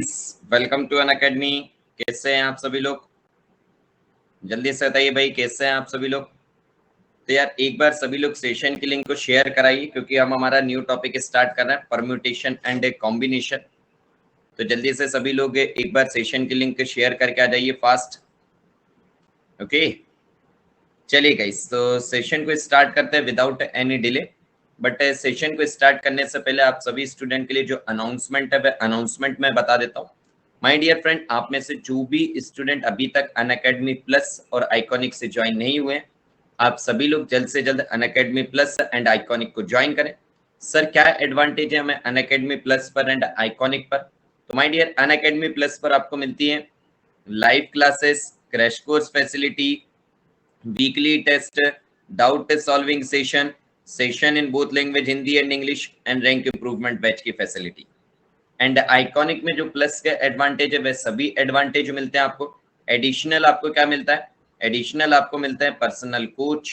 Welcome to an academy. कैसे हैं आप सभी लोग? जल्दी से बताइए भाई, कैसे हैं आप सभी लोग? तो यार एक बार सभी लोग सेशन की लिंक को शेयर कराइए, क्योंकि हम हमारा न्यू टॉपिक स्टार्ट कर रहे हैं, परम्यूटेशन एंड कॉम्बिनेशन। तो जल्दी से सभी लोग एक बार सेशन की लिंक शेयर करके आ जाइए फास्ट। ओके, चलिए गाइस, तो सेशन को स्टार्ट करते हैं without any delay. But session को स्टार्ट करने से पहले आप सभी स्टूडेंट के लिए जो अनाउंसमेंट है, वह अनाउंसमेंट मैं बता देता हूँ। माय डियर फ्रेंड, आप में से जो भी स्टूडेंट अभी तक अनअकैडमी प्लस और आइकॉनिक से ज्वाइन नहीं हुए, आप सभी लोग जल्द से जल्द अनअकैडमी प्लस एंड आइकॉनिक को ज्वाइन करें। सर, क्या एडवांटेज है हमें अनअकैडमी प्लस पर एंड आइकॉनिक पर? तो माय डियर, अनअकैडमी प्लस पर आपको मिलती है live classes, crash course facility, weekly test, doubt solving session in both language Hindi and English, and rank improvement batch की फैसिलिटी। एंड आइकॉनिक में जो प्लस के एडवांटेज है, वह सभी एडवांटेज मिलते हैं आपको। एडिशनल आपको क्या मिलता है? एडिशनल आपको मिलता है personal coach,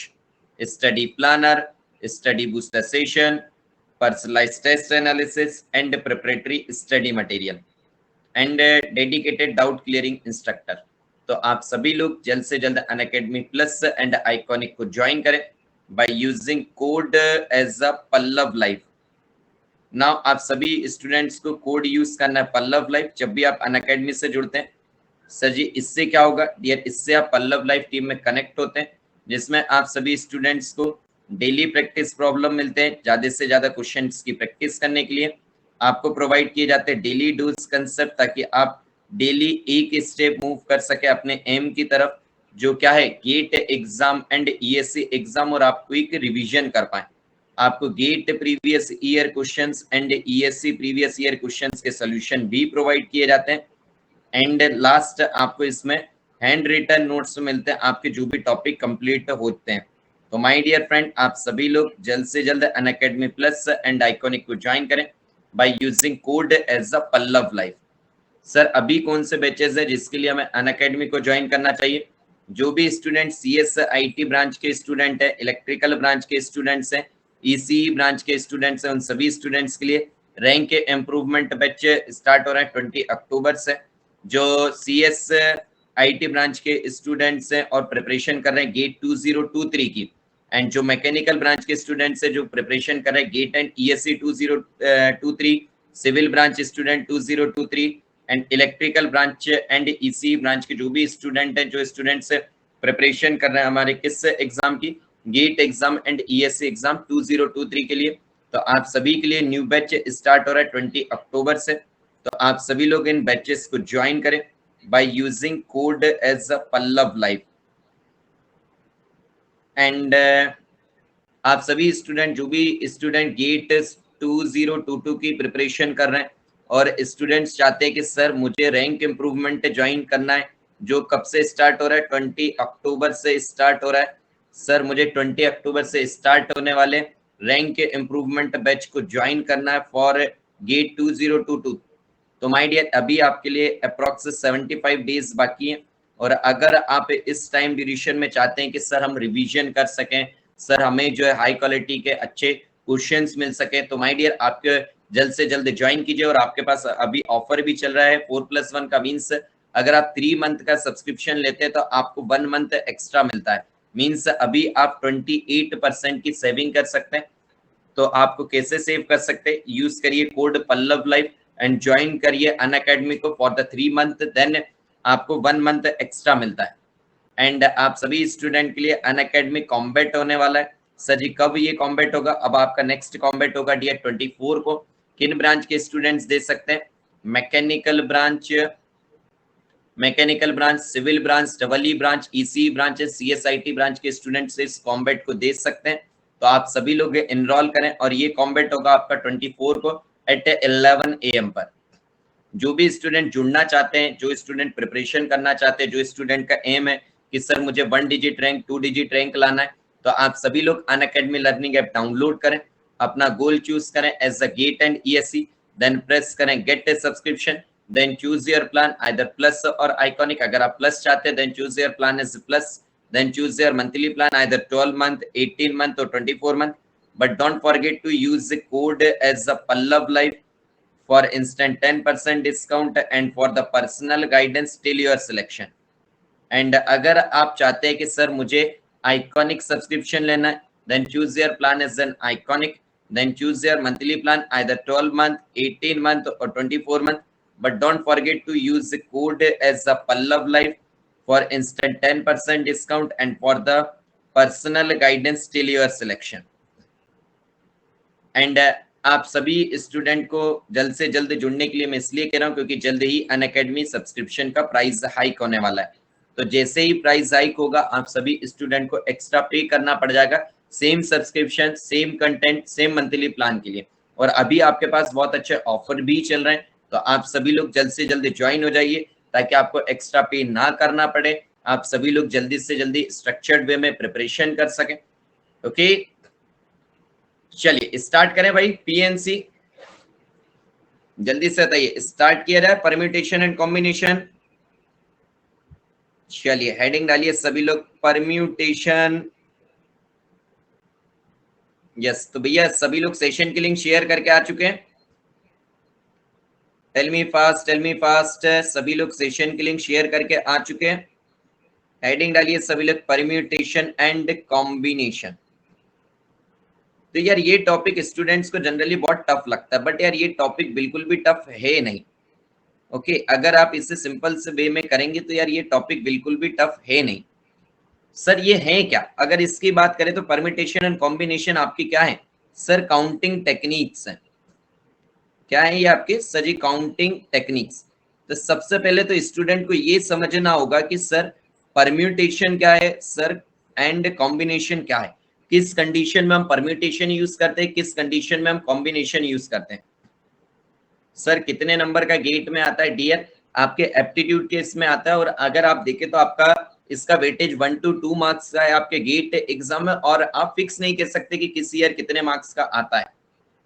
study planner, study booster session, personalised test analysis and preparatory study material, and dedicated doubt clearing instructor. तो आप सभी लोग जल्द से जल्द अनअकैडमी प्लस एंड आइकॉनिक को ज्वाइन करें by using code as a Pallav live. Now आप सभी स्टूडेंट्स को कोड यूज करना है पल्लव लाइव जब भी आप अनअकैडमी से जुड़ते हैं। सर जी, इससे क्या होगा डियर? इससे आप पल्लव लाइव टीम में कनेक्ट होते हैं, जिसमें आप सभी स्टूडेंट्स को डेली प्रैक्टिस प्रॉब्लम मिलते हैं, ज्यादा से ज्यादा क्वेश्चंस की प्रैक्टिस करने के लिए आपको प्रोवाइड किए जाते हैं डेली डूज कंसेप्ट, ताकि आप डेली एक स्टेप मूव कर सके अपने एम की तरफ, जो क्या है GATE exam and ESC exam, और आप क्विक रिवीजन कर पाए। आपको GATE previous year questions and ESC previous year questions के सॉल्यूशन भी प्रोवाइड किए जाते हैं। एंड लास्ट आपको इसमें हैंड रिटन नोट्स मिलते हैं आपके जो भी टॉपिक कंप्लीट होते हैं। तो माय डियर फ्रेंड, आप सभी लोग जल्द से जल्द अनअकैडमी प्लस एंड आइकॉनिक को ज्वाइन करें by using code as a Pallav live. Sir, अभी कौन से बैचेस है जिसके लिए हमें अनअकैडमी को ज्वाइन करना चाहिए? जो भी स्टूडेंट सीएस आईटी ब्रांच के स्टूडेंट है, इलेक्ट्रिकल ब्रांच के स्टूडेंट्स हैं, ईसीई ब्रांच के स्टूडेंट्स हैं, उन सभी स्टूडेंट्स के लिए रैंक इम्प्रूवमेंट बैच स्टार्ट हो रहा है 20 अक्टूबर से। जो सीएस आईटी ब्रांच के स्टूडेंट्स हैं और प्रिपरेशन कर रहे हैं गेट 2023 की, एंड जो मैकेनिकल ब्रांच के स्टूडेंट्स हैं जो प्रिपरेशन कर रहे हैं GATE and ESC 2023, civil branch student 2023, and electrical branch and EC branch के जो भी स्टूडेंट हैं, जो स्टूडेंट्स प्रिपरेशन कर रहे हैं हमारे किस एग्जाम की, GATE exam and ESC exam 2023 के लिए, तो आप सभी के लिए न्यू बैच स्टार्ट हो रहा है 20 अक्टूबर से। तो आप सभी लोग इन बैचेस को ज्वाइन करें by using code as a Pallav live. And आप सभी स्टूडेंट, जो भी स्टूडेंट गेट 2022 की प्रिपरेशन कर रहे हैं और स्टूडेंट्स चाहते हैं कि सर मुझे रैंक इम्प्रूवमेंट ज्वाइन करना है, जो कब से स्टार्ट हो रहा है? 20 अक्टूबर से स्टार्ट हो रहा है। सर, मुझे 20 अक्टूबर से स्टार्ट होने वाले रैंक इम्प्रूवमेंट बैच को ज्वाइन करना है फॉर गेट 2022। तो माय डियर, अभी आपके लिए अप्रॉक्स 75 डेज बाकी है, और अगर आप इस टाइम ड्यूरेशन में चाहते हैं कि सर हम रिवीजन कर सकें, सर हमें जो है हाई क्वालिटी के अच्छे क्वेश्चंस मिल सके, तो माय डियर आपके जल्द से जल्द ज्वाइन कीजिए। और आपके पास अभी ऑफर भी चल रहा है 4+1 का, मीन्स अगर आप 3 मंथ का सब्सक्रिप्शन लेते हैं तो आपको 1 मंथ एक्स्ट्रा मिलता है। मीन्स अभी आप 28% की सेविंग कर सकते हैं। तो आपको कैसे सेव कर सकते हैं? यूज करिए code Pallav live and join करिए अनअकैडमी को फॉर द 3 मंथ, देन आपको 1 मंथ एक्स्ट्रा मिलता है। एंड आप सभी स्टूडेंट के लिए अनअकैडमी कॉम्बैट होने वाला है। सर जी, कब ये कॉम्बैट होगा? अब आपका नेक्स्ट कॉम्बैट होगा डियर 24 को। किन ब्रांच के स्टूडेंट्स दे सकते हैं? Mechanical branch, civil branch, double branch, EC branch, CSIT branch के स्टूडेंट्स इस कॉम्बैट को दे सकते हैं। तो आप सभी लोग एनरोल करें, और ये कॉम्बैट होगा आपका 24 को एट 11 AM पर। जो भी स्टूडेंट जुड़ना चाहते हैं, जो स्टूडेंट प्रिपरेशन करना चाहते हैं, जो स्टूडेंट का एम है कि सर मुझे 1 डिजिट रैंक 2 डिजिट रैंक लाना है, तो आप सभी लोग अनअकैडमी लर्निंग ऐप डाउनलोड करें, अपना गोल चूज करें as a GATE and ESC, then press करें get a subscription, then choose your plan either plus or iconic. अगर आप प्लस चाहते हैं then choose your plan as plus, then choose your monthly plan either 12 month, 18 month or 24 month, but don't forget to use the code as a Pallav Live for instant 10% discount and for the personal guidance till your selection. And अगर आप चाहते हैं कि sir मुझे iconic subscription लेना है, then choose your plan as an iconic, then choose your monthly plan either 12 month, 18 month or 24 month, but don't forget to use the code as a Pallav Life for instant 10% discount and for the personal guidance till your selection. And आप सभी student को जल्द से जल्द जुड़ने के लिए मैं इसलिए कह रहा हूं क्योंकि जल्द ही अनअकैडमी सब्सक्रिप्शन का प्राइस हाइक होने वाला है। तो जैसे ही प्राइस हाइक होगा आप सभी स्टूडेंट को एक्स्ट्रा पे करना पड़ जाएगा, same subscription, same content, same monthly plan के लिए। और अभी आपके पास बहुत अच्छे ऑफर भी चल रहे हैं, तो आप सभी लोग जल्द से जल्द ज्वाइन हो जाइए ताकि आपको एक्स्ट्रा पे ना करना पड़े, आप सभी लोग जल्दी से जल्दी स्ट्रक्चर्ड वे में प्रिपरेशन कर सकें। ओके, चलिए स्टार्ट करें भाई। पीएनसी जल्दी से बताइए, स्टार्ट किया जाए परम्यूटेशन एंड कॉम्बिनेशन। चलिए हेडिंग डालिए सभी लोग, परम्यूटेशन। यस, तो भैया सभी लोग सेशन की लिंक शेयर करके आ चुके हैं? टेल मी फास्ट, सभी लोग सेशन की लिंक शेयर करके आ चुके हैं? हेडिंग डालिए सभी लोग, परम्यूटेशन एंड कॉम्बिनेशन। तो यार ये टॉपिक स्टूडेंट्स को जनरली बहुत टफ लगता है, बट यार ये टॉपिक बिल्कुल भी टफ है नहीं। ओके, अगर आप इसे सिंपल से वे में करेंगे तो यार ये टॉपिक बिल्कुल भी टफ है नहीं। सर ये है क्या? अगर इसकी बात करें तो परम्यूटेशन एंड कॉम्बिनेशन आपकी क्या है सर? काउंटिंग टेक्निक्स हैं। क्या है ये आपके सर जी? Counting techniques. तो सबसे पहले तो स्टूडेंट को ये समझना होगा कि सर परम्यूटेशन क्या है सर एंड कॉम्बिनेशन क्या है, किस कंडीशन में हम परम्यूटेशन यूज करते हैं, किस कंडीशन में हम कॉम्बिनेशन यूज करते हैं। सर कितने नंबर का गेट में आता है डियर? आपके एप्टीट्यूड के इसमें आता है, और अगर आप देखें तो आपका इसका वेटेज 1 to 2 मार्क्स का है आपके गेट एग्जाम में, और आप फिक्स नहीं कह सकते कि किस ईयर कितने मार्क्स का आता है।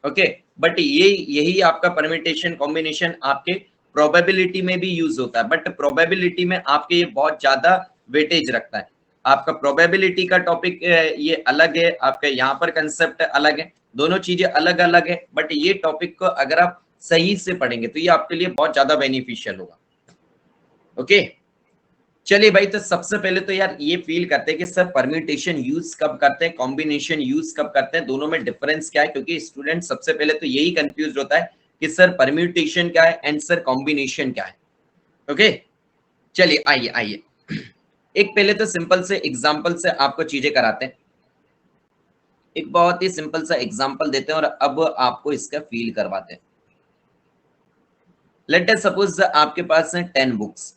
ओके, बट यही आपका परम्यूटेशन कॉम्बिनेशन आपके प्रोबेबिलिटी में भी यूज होता है, बट प्रोबेबिलिटी में आपके ये बहुत ज्यादा वेटेज रखता है। आपका प्रोबेबिलिटी का टॉपिक ये अलग है, आपका यहाँ पर कंसेप्ट अलग है, दोनों चीजें अलग अलग है, बट ये टॉपिक को अगर आप सही से पढ़ेंगे तो ये आपके लिए बहुत ज्यादा बेनिफिशियल होगा। ओके, चलिए भाई, तो सबसे पहले तो यार ये फील करते हैं कि सर परम्यूटेशन यूज कब करते हैं, कॉम्बिनेशन यूज कब करते हैं, दोनों में डिफरेंस क्या है, क्योंकि स्टूडेंट सबसे पहले तो यही कंफ्यूज होता है कि सर परम्यूटेशन क्या है एंड सर कॉम्बिनेशन क्या है। ओके, चलिए आइए एक पहले तो सिंपल से एग्जाम्पल से आपको चीजें कराते हैं। एक बहुत ही सिंपल सा एग्जाम्पल देते हैं और अब आपको इसका फील करवाते हैं। लेट अस सपोज आपके पास है 10 बुक्स।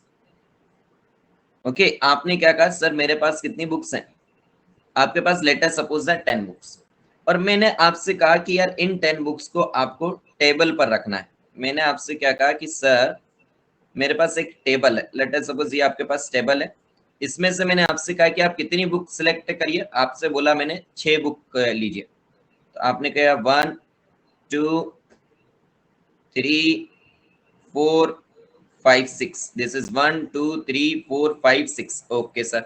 ओके, आपने क्या कहा सर मेरे पास कितनी बुक्स हैं? आपके पास लेट अस सपोज है 10 बुक्स, और मैंने आपसे कहा कि यार इन 10 बुक्स को आपको टेबल पर रखना है। मैंने आपसे क्या कहा कि सर मेरे पास एक टेबल है, लेट अस सपोज ये आपके पास टेबल है, इसमें से मैंने आपसे कहा कि आप कितनी बुक सिलेक्ट करिए। आपसे बोला मैंने 6 बुक लीजिए, तो आपने कहा 1 2 3 4 5 6, दिस इज 1 2 3 4 5 6। ओके सर,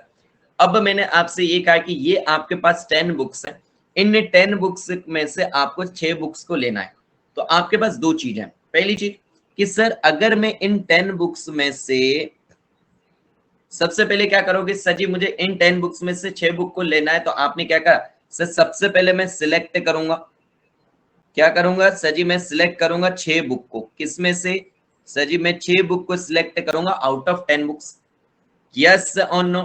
अब मैंने आपसे ये कहा कि ये आपके पास 10 बुक्स हैं, इन 10 बुक्स में से आपको 6 बुक्स को लेना है। तो आपके पास दो चीजें हैं। पहली चीज कि सर अगर मैं इन 10 बुक्स में से सबसे पहले क्या करोगे सर जी, मुझे इन 10 बुक्स में से 6 बुक को लेना है, तो आपने क्या कहा सर सबसे पहले मैं सिलेक्ट करूंगा। क्या करूंगा सर जी? मैं सिलेक्ट करूंगा 6 बुक को। किसमें से सर जी? मैं 6 बुक को सिलेक्ट करूंगा आउट ऑफ 10 बुक्स। यस और नो?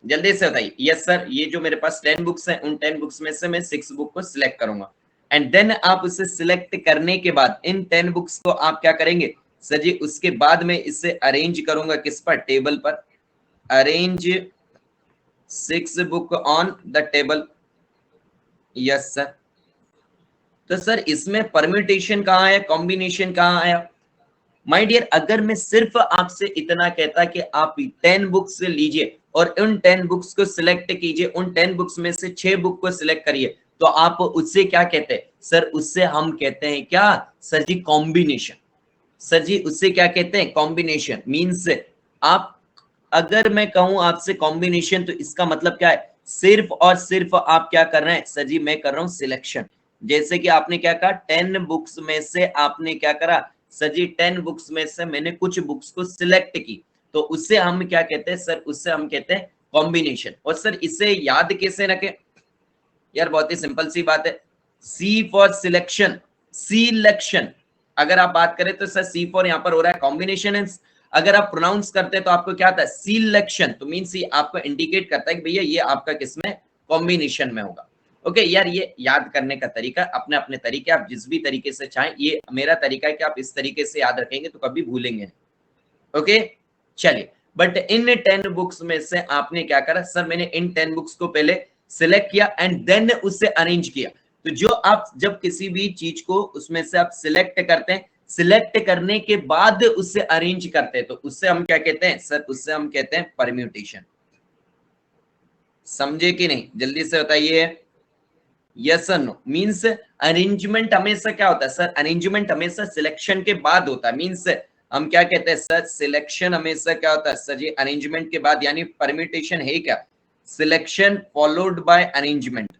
जल्दी से बताइए। यस सर, ये जो मेरे पास 10 बुक्स हैं उन 10 बुक्स में से मैं 6 बुक को सिलेक्ट करूंगा, एंड देन आप उसे सिलेक्ट करने के बाद इन 10 बुक्स को आप क्या करेंगे सर जी? उसके बाद में इसे अरेंज करूंगा किस पर? टेबल पर। Arrange 6 book on the table. Yes sir. तो सर इसमें परम्यूटेशन कहाँ है, कॉम्बिनेशन कहाँ आया? माय डियर, अगर मैं सिर्फ आपसे इतना कहता कि आप 10 बुक्स लीजिए और उन 10 बुक्स को सिलेक्ट कीजिए, उन 10 बुक्स में से 6 बुक को सिलेक्ट करिए, तो आप उससे क्या कहते हैं सर? उससे हम कहते हैं क्या सर जी? कॉम्बिनेशन। सर जी उससे क्या कहते हैं? कॉम्बिनेशन। मीन्स आप, अगर मैं कहूं आपसे कॉम्बिनेशन, तो इसका मतलब क्या है? सिर्फ और सिर्फ आप क्या कर रहे हैं सर जी? मैं कर रहा हूं सिलेक्शन। जैसे कि आपने क्या कहा 10 बुक्स में से आपने क्या करा सर जी 10 बुक्स में से मैंने कुछ बुक्स को सिलेक्ट की, तो उससे हम क्या कहते हैं सर, उससे हम कहते हैं कॉम्बिनेशन। और सर इसे याद कैसे रखें यार, बहुत ही सिंपल सी बात है, सी फॉर सिलेक्शन, सिलेक्शन। अगर आप बात करें तो सर सी फॉर यहाँ पर हो रहा है कॉम्बिनेशन, अगर आप प्रोनाउंस करते हैं तो आपको क्या आता है सिलेक्शन, तो मीन सी आपको इंडिकेट करता है कि भैया ये आपका किसमें कॉम्बिनेशन में होगा। ओके यार, ये याद करने का तरीका अपने अपने तरीके, आप जिस भी तरीके से चाहें, ये मेरा तरीका है कि आप इस तरीके से याद रखेंगे तो कभी भूलेंगे। ओके चलिए, बट इन 10 बुक्स में से आपने क्या करा सर, मैंने इन 10 बुक्स को पहले सिलेक्ट किया एंड देन उससे अरेंज किया। तो जो आप जब किसी भी चीज को उसमें से आप सिलेक्ट करते हैं, सिलेक्ट करने के बाद उससे अरेंज करते हैं, तो उससे हम क्या कहते हैं सर, उससे हम कहते हैं परम्यूटेशन। समझे कि नहीं, जल्दी से बताइए, यस और नो। मींस अरेंजमेंट हमेशा क्या होता है सर, अरेंजमेंट हमेशा सिलेक्शन के बाद होता है। मींस हम क्या कहते हैं सर, सिलेक्शन हमेशा क्या होता है सर, ये अरेंजमेंट के बाद, यानी परम्यूटेशन है क्या, selection followed by arrangement,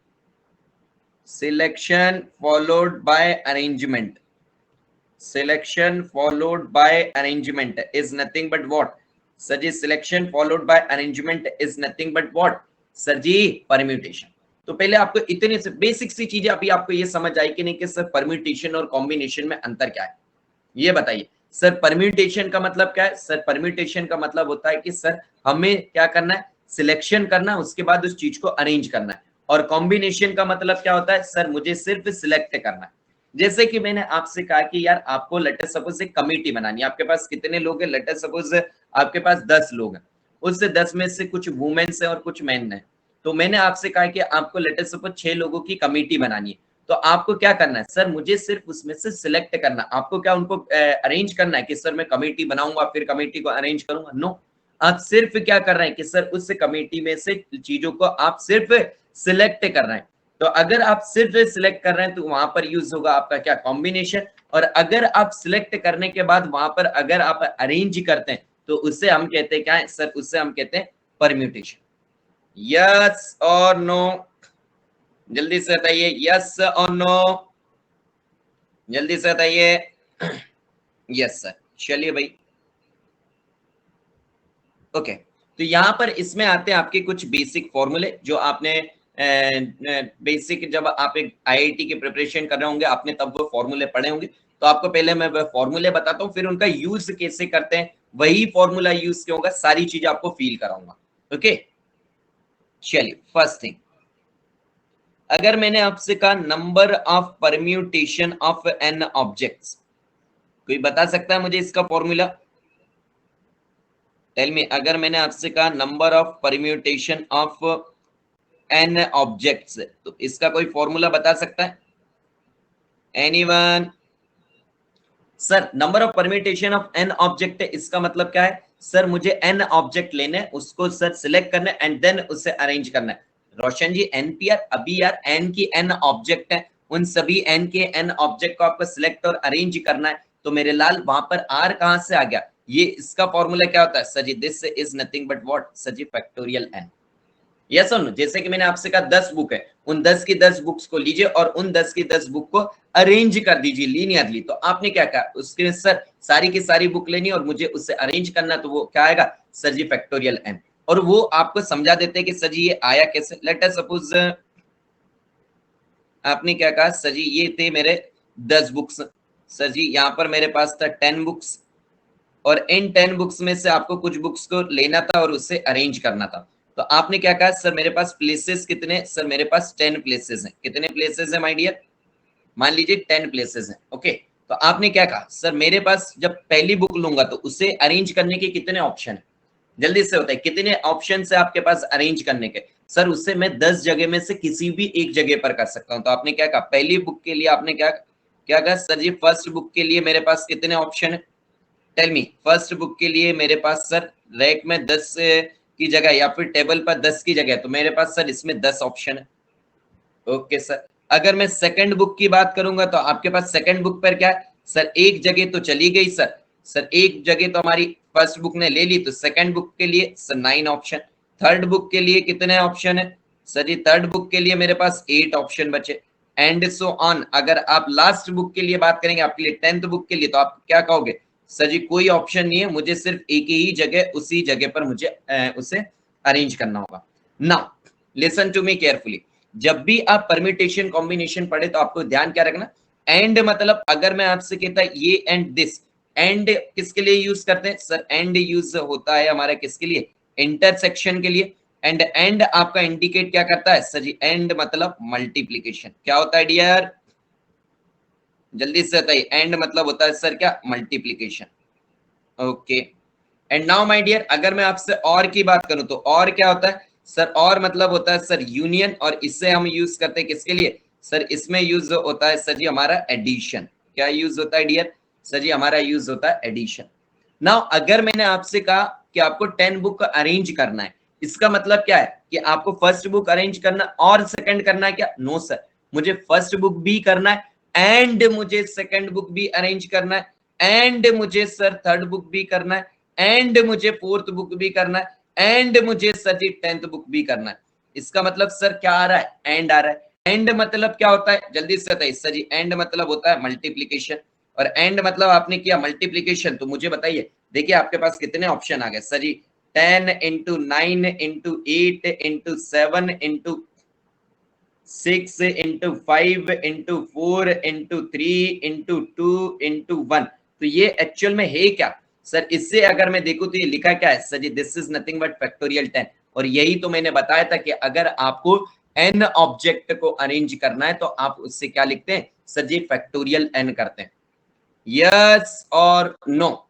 selection followed by arrangement, selection followed by arrangement is nothing but what sir ji, selection followed by arrangement is nothing but what sir ji, permutation. तो पहले आपको इतनी से बेसिक सी चीजें अभी आपको ये समझ आई कि नहीं कि सर परम्यूटेशन और कॉम्बिनेशन में अंतर क्या है, ये बताइए। सर परम्यूटेशन का मतलब क्या है सर, परम्यूटेशन का मतलब होता है कि सर हमें क्या करना है, सिलेक्शन करना है, उसके बाद उस चीज को अरेंज करना है। और कॉम्बिनेशन का मतलब क्या होता है सर, मुझे सिर्फ सिलेक्ट करना है। जैसे कि मैंने आपसे कहा कि यार आपको लेटर सपोज एक कमेटी बनानी है, आपके पास कितने लोग हैं, लेटर सपोज आपके पास 10 लोग हैं, उससे 10 में से कुछ वुमेन्स है और कुछ मेन है। तो मैंने आपसे कहा कि आपको लेटर सपोज 6 लोगों की कमेटी बनानी है, तो आपको क्या करना है सर, मुझे सिर्फ उसमें से सिलेक्ट करना, आपको क्या उनको अरेंज करना है कि सर मैं कमेटी बनाऊंगा फिर कमेटी को अरेंज करूंगा, नो। आप सिर्फ क्या कर रहे हैं कि सर उस कमेटी में से चीजों को आप सिर्फ सिलेक्ट कर रहे हैं। तो अगर आप सिर्फ सिलेक्ट कर रहे हैं तो वहां पर यूज होगा आपका क्या, कॉम्बिनेशन। और अगर आप सिलेक्ट करने के बाद वहां पर अगर आप अरेंज करते हैं तो उससे हम कहते हैं क्या है सर, उससे हम कहते हैं परम्यूटेशन। यस और नो, जल्दी से बताइए, यस और नो, जल्दी से बताइए। यस सर, चलिए भाई। ओके, तो यहां पर इसमें आते हैं आपके कुछ बेसिक फॉर्मूले जो आपने बेसिक, जब आप एक आईआईटी की प्रिपरेशन कर रहे होंगे आपने तब वो फॉर्मूले पढ़े होंगे। तो आपको पहले मैं वो फॉर्मूले बताता हूँ, फिर उनका यूज कैसे करते हैं, वही फॉर्मूला यूज क्यों होगा, सारी चीजें आपको फील कराऊंगा। ओके चलिए, फर्स्ट थिंग, अगर मैंने आपसे कहा number of permutation of n objects, कोई बता सकता है मुझे इसका फॉर्मूला, टेल मी। अगर मैंने आपसे कहा number of permutation of n objects, तो इसका कोई फॉर्मूला बता सकता है anyone? Sir number of permutation of n object, इसका मतलब क्या है सर, मुझे एन ऑब्जेक्ट लेने हैं, उसको सर सिलेक्ट करना है एंड देन उससे अरेंज करना है। रोशन जी एनपीआर, अभी यार एन की एन ऑब्जेक्ट है, उन सभी एन के एन ऑब्जेक्ट को आपको सिलेक्ट और अरेंज करना है। तो मेरे लाल वहां पर आर कहां से आ गया, ये इसका फॉर्मूला क्या होता है sir ji, this is nothing but what sir ji, factorial n. Yes और नो, जैसे कि मैंने आपसे कहा 10 बुक है, उन 10 की 10 बुक्स को लीजिए और उन 10 की 10 बुक को अरेंज कर दीजिए लीनियरली। तो आपने क्या कहा, उसके सर सारी की सारी बुक लेनी और मुझे उससे अरेंज करना, तो वो क्या आएगा सर जी, फैक्टोरियल एन। और वो आपको समझा देते हैं कि सर जी ये आया कैसे। लेट अस सपोज आपने क्या कहा सर जी, ये थे मेरे 10 बुक्स, सर जी यहाँ पर मेरे पास था 10 बुक्स, और इन 10 बुक्स में से आपको कुछ बुक्स को लेना था और उससे अरेंज करना था। तो आपने क्या कहा सर, मेरे पास प्लेसेस कितने, सर मेरे पास 10 प्लेसेस हैं। कितने प्लेसेस हैं माय डियर, मान लीजिए 10 प्लेसेस हैं। ओके, तो आपने क्या कहा सर, मेरे पास जब पहली बुक लूंगा तो उसे अरेंज करने के कितने ऑप्शन है, जल्दी से होता है कितने ऑप्शन है आपके पास अरेंज करने के। सर उससे मैं 10 जगह में से किसी भी एक जगह पर कर सकता हूं। तो आपने क्या कहा, पहली बुक के लिए आपने क्या क्या कहा सर जी, फर्स्ट बुक के लिए मेरे पास कितने ऑप्शन है, टेल मी। फर्स्ट बुक के लिए मेरे पास सर रैक में 10 की जगह या फिर टेबल पर 10 की जगह, तो मेरे पास सर इसमें 10 ऑप्शन है। ओके सर, अगर मैं सेकंड बुक की बात करूंगा तो आपके पास सेकंड बुक पर क्या है सर, एक जगह तो चली गई सर, सर एक जगह तो हमारी फर्स्ट बुक ने ले ली, तो सेकंड बुक के लिए सर 9 ऑप्शन। थर्ड बुक के लिए कितने ऑप्शन है सर जी, थर्ड बुक के लिए मेरे पास 8 ऑप्शन बचे। And so on. अगर आप लास्ट बुक के लिए बात करेंगे, आपके लिए 10th बुक के लिए, तो आप क्या कहोगे? सर जी कोई ऑप्शन नहीं है, मुझे सिर्फ एक ही जगह, उसी जगह पर मुझे उसे अरेंज करना होगा। Now listen to me carefully, जब भी आप परम्यूटेशन कॉम्बिनेशन पढ़े तो आपको ध्यान क्या रखना, एंड मतलब अगर मैं आपसे कहता ये एंड दिस, एंड किसके लिए यूज करते हैं सर? एंड यूज होता है हमारा किसके लिए? इंटरसेक्शन के लिए। एंड आपका इंडिकेट क्या करता है सर जी? एंड मतलब मल्टीप्लीकेशन। क्या होता है डियर? जल्दी से बताइए। एंड मतलब होता है सर क्या? Multiplication. Okay. And now my dear, अगर मैं आपसे और की बात करूं तो और क्या होता है सर? और मतलब होता है सर यूनियन, और इससे हम यूज करते हैं किसके लिए सर? इसमें यूज होता है सर जी हमारा एडिशन। क्या यूज होता है डियर? सर जी हमारा यूज होता है एडिशन। नाउ अगर मैंने आपसे कहा कि आपको 10 बुक अरेंज करना है, इसका मतलब क्या है कि आपको फर्स्ट बुक अरेंज करना और सेकंड करना है क्या? नो सर, मुझे फर्स्ट बुक भी करना है, एंड मुझे सेकंड बुक भी अरेंज करना है, एंड मुझे सर थर्ड बुक भी करना है, एंड मुझे फोर्थ बुक भी करना है, एंड मुझे सर जी 10th बुक भी करना है। इसका मतलब सर क्या आ रहा है? एंड आ रहा है। एंड मतलब क्या होता है? जल्दी से बताइए सर जी। एंड मतलब होता है मल्टीप्लीकेशन, और एंड मतलब आपने किया मल्टीप्लीकेशन, तो मुझे बताइए, देखिए आपके पास कितने ऑप्शन आ गए sir ji? 10 into 9 into 8 into 7 into 6 into 5 into 4 into 3 into 2 into 1। तो ये एक्चुअल में है क्या सर? इससे अगर मैं देखूं तो ये लिखा क्या है sir ji? This is nothing but factorial 10। और यही तो मैंने बताया था कि अगर आपको n ऑब्जेक्ट को अरेंज करना है तो आप उससे क्या लिखते हैं सर जी? फैक्टोरियल n करते हैं। यस और नो?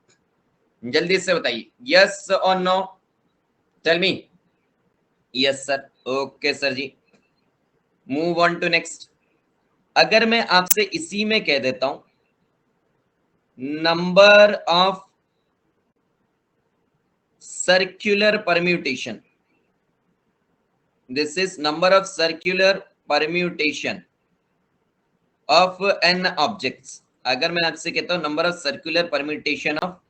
जल्दी से बताइए, यस और no? Tell me. Yes sir. Okay sir ji, move on to next. अगर मैं आपसे इसी में कह देता हूं number of circular permutation, this is number of circular permutation of n objects. अगर मैं आपसे कहता हूं number of circular permutation of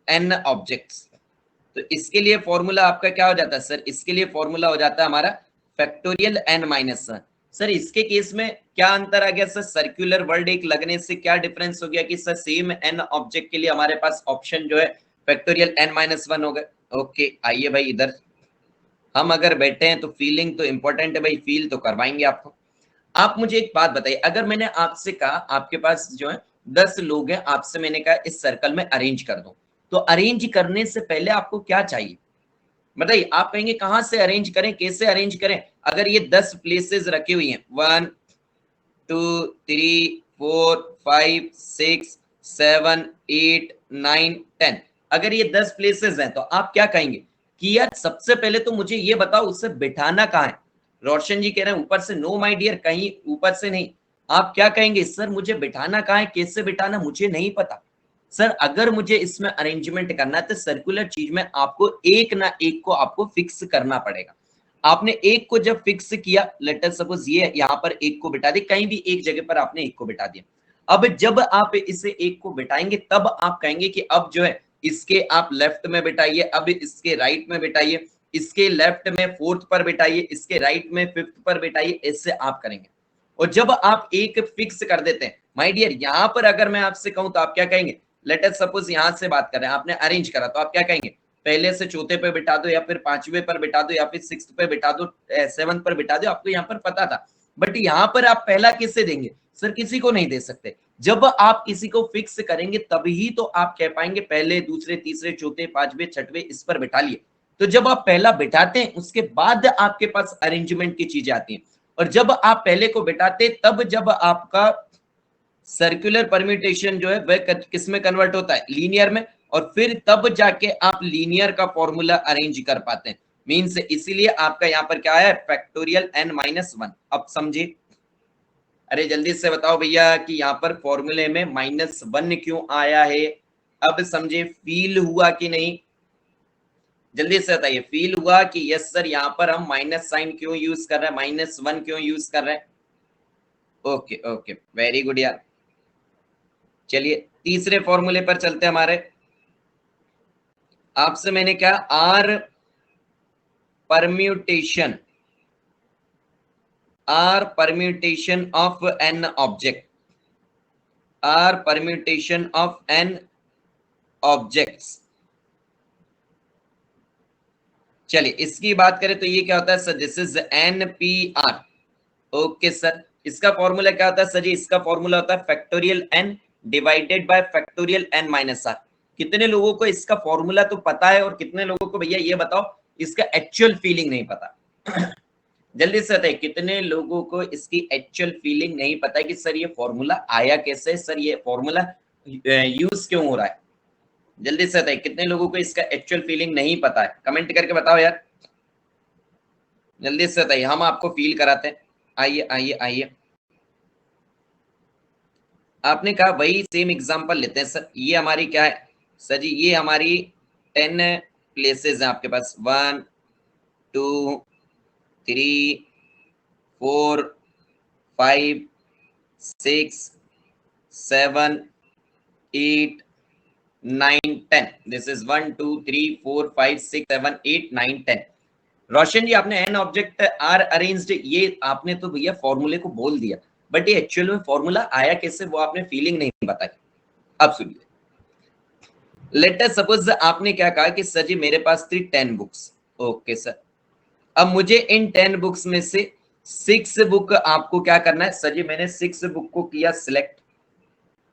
n objects, तो इसके लिए फॉर्मूला आपका क्या हो जाता है सर? इसके लिए फॉर्मूला हो जाता है हमारा फैक्टोरियल n माइनस 1। सर इसके केस में क्या अंतर आ गया सर? सर्कुलर वर्ड एक लगने से क्या डिफरेंस हो गया कि सर सेम n ऑब्जेक्ट के लिए हमारे पास ऑप्शन जो है फैक्टोरियल n माइनस 1 हो गए। ओके आइए भाई इधर, हम अगर बैठे हैं तो फीलिंग तो इंपॉर्टेंट है भाई, फील तो करवाएंगे आपको। आप मुझे एक बात बताइए, अगर मैंने आपसे कहा आपके पास जो है 10 लोग हैं, आपसे मैंने कहा इस सर्कल में अरेंज कर दो, तो अरेंज करने से पहले आपको क्या चाहिए बताइए? आप कहेंगे कहां से अरेंज करें, कैसे अरेंज करें? अगर ये 10 प्लेसेस रखी हुई हैं, 1 2 3 4 5 6 7 8 9 10, अगर ये 10 प्लेसेस हैं तो आप क्या कहेंगे कि यार सबसे पहले तो मुझे ये बताओ उसे बिठाना कहाँ है? रोशन जी कह रहे हैं ऊपर से। नो माय डियर, कहीं ऊपर से नहीं। आप क्या कहेंगे सर? मुझे बिठाना कहाँ है, कैसे बिठाना मुझे नहीं पता। सर अगर मुझे इसमें अरेंजमेंट करना है तो सर्कुलर चीज में आपको एक ना एक को आपको फिक्स करना पड़ेगा। आपने एक को जब फिक्स किया, लेट अस सपोज ये यहाँ पर एक को बिठा दिया, कहीं भी एक जगह पर आपने एक को बिठा दिया। अब जब आप इसे एक को बिठाएंगे तब आप कहेंगे कि अब जो है इसके आप लेफ्ट में बिठाइए, अब इसके राइट में बिठाइए, इसके लेफ्ट में फोर्थ पर बिठाइए, इसके राइट में फिफ्थ पर बिठाइए, इससे आप करेंगे। और जब आप एक फिक्स कर देते हैं माय डियर, यहां पर अगर मैं आपसे कहूं तो आप क्या कहेंगे? लेट अस सपोज यहां से बात कर रहे हैं, आपने अरेंज करा, तो आप क्या कहेंगे? पहले से चौथे पे बिठा दो, या फिर पांचवे पर बिठा दो, या फिर सिक्स पे बिठा दो, सेवंथ पर बिठा दो। आपको यहाँ पर पता था, बट यहाँ पर आप पहला किससे देंगे सर? किसी को नहीं दे सकते। जब आप किसी को फिक्स करेंगे तभी तो आप कह पाएंगे पहले दूसरे तीसरे चौथे पांचवे छठवे इस पर बिठा लिए। तो जब आप पहला बिठाते हैं उसके बाद आपके पास अरेंजमेंट की चीजें आती हैं, और जब आप पहले को बिठाते तब जब आपका सर्कुलर परम्यूटेशन जो है वह किस में कन्वर्ट होता है? लीनियर में। और फिर तब जाके आप लीनियर का फॉर्मूला अरेंज कर पाते हैं। मींस इसीलिए आपका यहाँ पर क्या है? Factorial n minus 1। अब समझे? अरे जल्दी से बताओ भैया कि यहाँ पर फॉर्मूले में -1 क्यों आया है? अब समझे? फील हुआ कि नहीं? जल्दी से बताइए, फील हुआ कि यस सर यहाँ पर हम माइनस साइन क्यों यूज कर रहे हैं, -1 क्यों यूज कर रहे हैं? ओके ओके, वेरी गुड यार। चलिए तीसरे फॉर्मूले पर चलते हैं हमारे। आपसे मैंने क्या? R permutation r permutation of n object, r permutation of n objects. चलिए इसकी बात करें तो ये क्या होता है sir, this is NPR। Okay sir, इसका फॉर्मूला क्या होता है सर जी, इसका फॉर्मूला होता है factorial n divided by factorial n minus r. कितने लोगों को इसका फॉर्मूला तो पता है और कितने लोगों को भैया ये बताओ इसका एक्चुअल फीलिंग नहीं पता? जल्दी से बताइए कितने लोगों को इसकी एक्चुअल फीलिंग नहीं पता है कि सर ये फॉर्मूला आया कैसे, सर ये फॉर्मूला यूज क्यों हो रहा है? जल्दी से बताइए कितने लोगों को इसका एक्चुअल फीलिंग नहीं पता है, कमेंट करके बताओ यार, जल्दी से बताइए, हम आपको फील कराते हैं। आइए आइए आइए, आपने कहा वही सेम एग्जांपल लेते हैं सर, ये हमारी क्या है सर जी, ये हमारी 10 प्लेसेस हैं आपके पास, 1 2 3 4 5 6 7 8 9 10, दिस इज 1 2 3 4 5 6 7 8 9 10। रोशन जी आपने एन ऑब्जेक्ट आर अरेंज्ड, ये आपने तो भैया फॉर्मूले को बोल दिया, बट ये एक्चुअल में फॉर्मूला आया कैसे वो आपने फीलिंग नहीं बताई। अब सुनिए, लेट अस सपोज आपने क्या कहा कि सर जी मेरे पास थी 10 बुक्स। ओके सर, अब मुझे इन 10 बुक्स में से 6 बुक आपको क्या करना है सर जी, मैंने 6 बुक को किया सिलेक्ट।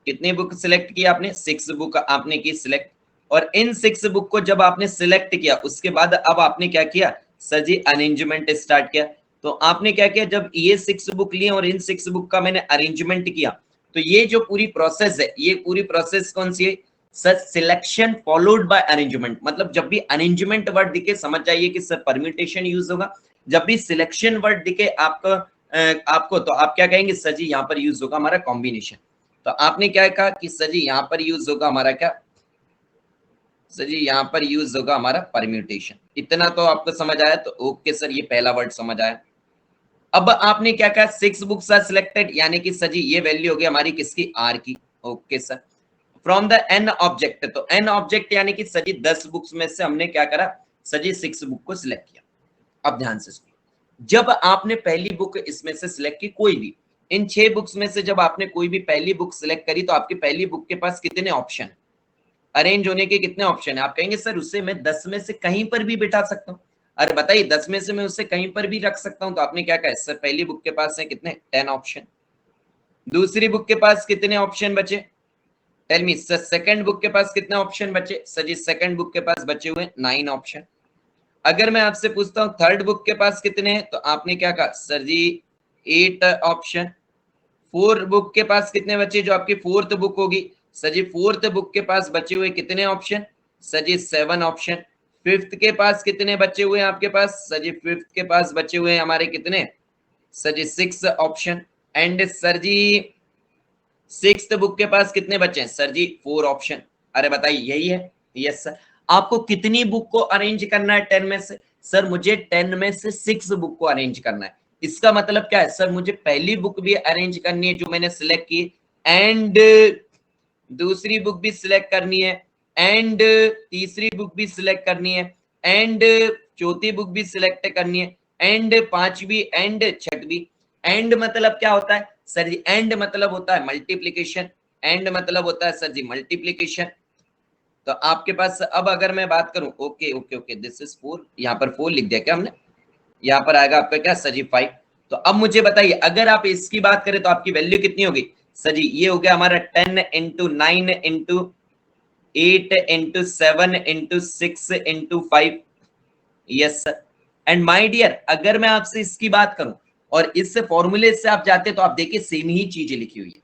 कितनी बुक सिलेक्ट किया आपने? 6 बुक आपने की सिलेक्ट। और इन 6 बुक को जब आपने सिलेक्ट किया उसके बाद अब आपने क्या किया सर जी, अरेंजमेंट स्टार्ट किया। तो आपने क्या किया, जब ये 6 बुक लिए और इन 6 बुक का मैंने अरेंजमेंट किया, तो ये जो पूरी प्रोसेस है, ये पूरी प्रोसेस कौन सी है sir? Selection followed by arrangement. मतलब जब भी अरेंजमेंट वर्ड दिखे समझ जाइए कि सर परम्यूटेशन यूज होगा, जब भी सिलेक्शन वर्ड दिखे आपको तो आप क्या कहेंगे सर जी, यहाँ पर यूज होगा हमारा कॉम्बिनेशन। तो आपने क्या कहा कि सर जी यहाँ पर यूज होगा हमारा क्या सर जी, यहाँ पर यूज होगा हमारा परम्यूटेशन। इतना तो आपको समझ आया? तो ओके सर, ये पहला वर्ड समझ आया। अब आपने क्या कहा, 6 बुक्स आर सिलेक्टेड, यानी कि सर जी ये वैल्यू होगी हमारी किसकी? आर की। Okay sir, from the an object, तो एन ऑब्जेक्ट यानी कि सर जी 10 बुक्स में से हमने क्या करा सर जी, 6 बुक को सिलेक्ट किया। अब ध्यान से सुनिए, जब आपने पहली बुक इसमें से सिलेक्ट की, कोई भी इन 6 बुक्स में से जब आपने कोई भी पहली बुक सिलेक्ट करी, तो आपकी पहली बुक के पास कितने ऑप्शन, अरेंज होने के कितने ऑप्शन है? आप कहेंगे सर उससे मैं 10 में से कहीं पर भी बिठा सकता हूँ। अरे बताइए 10 में से मैं उससे कहीं पर भी रख सकता हूँ। तो आपने क्या कहा सर, पहली बुक के पास है कितने? 10 ऑप्शन। दूसरी बुक के पास कितने ऑप्शन बचे? Tell me sir. Second book के पास कितने ऑप्शन बचे सर जी? सेकंड बुक के पास बचे हुए 9 ऑप्शन। अगर मैं आपसे पूछता हूँ थर्ड बुक के पास कितने हैं, तो आपने क्या कहा सर जी? 8 ऑप्शन। फोर्थ बुक के पास कितने बचे, जो आपकी फोर्थ बुक होगी सर जी? फोर्थ बुक के पास बचे हुए कितने ऑप्शन सर जी? 7 ऑप्शन। फिफ्थ के पास कितने बचे हुए हैं आपके पास सर जी? फिफ्थ के पास बचे हुए हैं हमारे कितने sir ji? 6 option. And sir ji sixth book के पास कितने बचे हैं सर जी? 4 ऑप्शन। अरे बताइए यही है? Yes sir. आपको कितनी बुक को अरेंज करना है 10 में से? सर मुझे 10 में से 6 बुक को अरेंज करना है। इसका मतलब क्या है सर, मुझे पहली बुक भी अरेंज करनी है जो मैंने सिलेक्ट की, एंड दूसरी बुक भी सिलेक्ट करनी है, एंड तीसरी बुक भी सिलेक्ट करनी है, एंड चौथी बुक भी सिलेक्ट करनी है, एंड पांचवी, एंड छठवीं। एंड मतलब क्या होता है सर जी? एंड मतलब होता है मल्टीप्लीकेशन। एंड मतलब होता है सर जी मल्टीप्लीकेशन। तो आपके पास अब अगर मैं बात करूं, okay okay okay, this is 4, यहाँ पर 4 लिख दिया क्या हमने? यहाँ पर आएगा आपका क्या सर जी? 5। तो अब मुझे बताइए अगर आप इसकी बात करें तो आपकी वैल्यू कितनी होगी सर जी? ये हो गया हमारा 10 into 9 into 8 into 7 into 6 into 5। Yes sir. And my dear, अगर मैं आपसे इसकी बात करूं और इस फॉर्मूले से आप जाते तो आप देखिए सेम ही चीजें लिखी हुई है।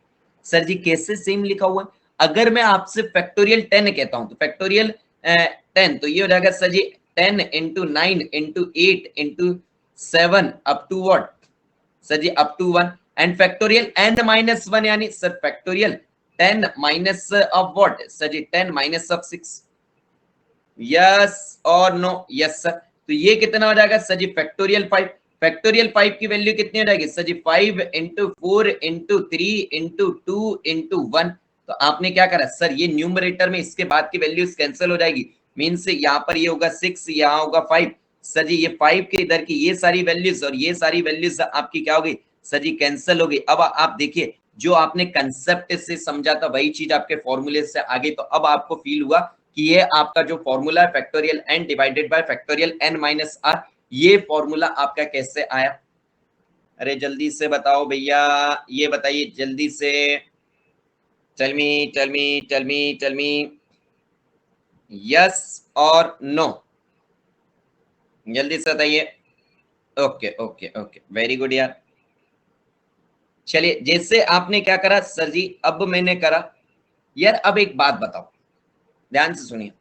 सर जी कैसे सेम लिखा हुआ है? अगर मैं आपसे फैक्टोरियल 10 कहता हूं तो फैक्टोरियल 10 तो ये हो जाएगा sir ji 10 into 9 into 8 into 7 up to what sir ji? Up to 1। And factorial n minus 1 यानी sir factorial 10 minus of what sir ji? 10 minus of 6। Yes और नो? Yes sir. तो ये कितना हो जाएगा सर जी? फैक्टोरियल 5। फैक्टोरियल 5 की वैल्यू कितनी हो जाएगी सर जी? 5 इंटू 4 इंटू 3 इंटू 2 इंटू 1। तो आपने क्या करा सर, ये न्यूमरेटर में इसके बाद की वैल्यूज कैंसिल हो जाएगी, मीन से यहाँ पर ये होगा 6, यहाँ होगा 5। सर जी ये 5 के इधर की ये सारी वैल्यूज और ये सारी वैल्यूज आपकी क्या हो गई सर जी, कैंसिल हो गई। अब आप देखिए जो आपने कंसेप्ट से समझा था वही चीज आपके फॉर्मूले से आ गई। तो अब आपको फील हुआ कि ये आपका जो फॉर्मूला है factorial n divided by factorial n minus r, ये फॉर्मूला आपका कैसे आया? अरे जल्दी से बताओ भैया, ये बताइए जल्दी से। Tell me tell me tell me tell me, yes और नो, जल्दी से बताइए। Okay okay okay, very good यार। चलिए जैसे आपने क्या करा सर जी, अब मैंने करा यार। अब एक बात बताओ, ध्यान से सुनिए।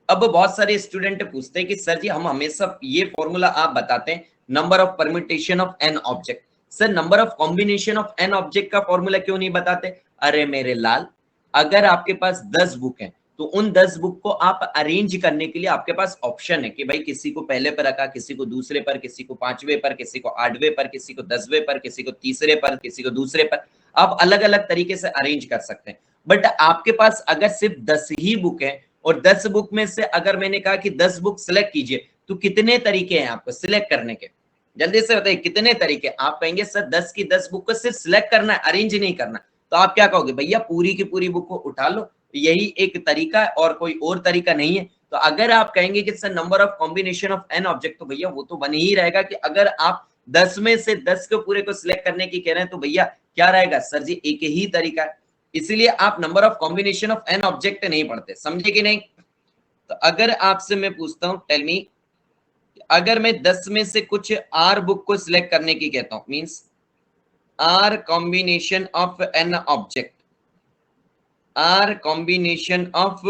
अब बहुत सारे स्टूडेंट पूछते हैं कि सर जी हम हमेशा ये फॉर्मूला आप बताते हैं number of permutation of n object, sir number of combination of n object का फॉर्मूला क्यों नहीं बताते? अरे मेरे लाल, अगर आपके पास 10 बुक हैं तो उन 10 बुक को आप अरेंज करने के लिए आपके पास ऑप्शन है कि भाई किसी को पहले पर रखा, किसी को दूसरे पर, किसी को 5वें पर, किसी को 8वें पर, किसी को 10वें पर, किसी को तीसरे पर, किसी को दूसरे पर। आप अलग अलग तरीके से अरेंज कर सकते हैं। बट आपके पास अगर सिर्फ 10 ही बुक है और 10 बुक में से अगर मैंने कहा कि 10 बुक सिलेक्ट कीजिए, तो कितने तरीके हैं आपको सिलेक्ट करने के? जल्दी से बताइए कितने तरीके? आप कहेंगे सर 10 की 10 बुक को सिर्फ सिलेक्ट करना है, अरेंज नहीं करना। तो आप क्या कहोगे? भैया पूरी की पूरी बुक को उठा लो, यही एक तरीका है और कोई और तरीका नहीं है। तो अगर आप कहेंगे कि sir number of combination of n object, तो भैया वो तो बन ही रहेगा कि अगर आप 10 में से 10 को पूरे को सिलेक्ट करने की कह रहे हैं तो भैया क्या रहेगा सर जी? एक ही तरीका है। इसलिए आप number of combination of n object नहीं पढ़ते, समझे कि नहीं? तो अगर आपसे मैं पूछता हूं, टेल मी, अगर मैं 10 में से कुछ आर बुक को सिलेक्ट करने की कहता हूं, means r combination of n object, r combination of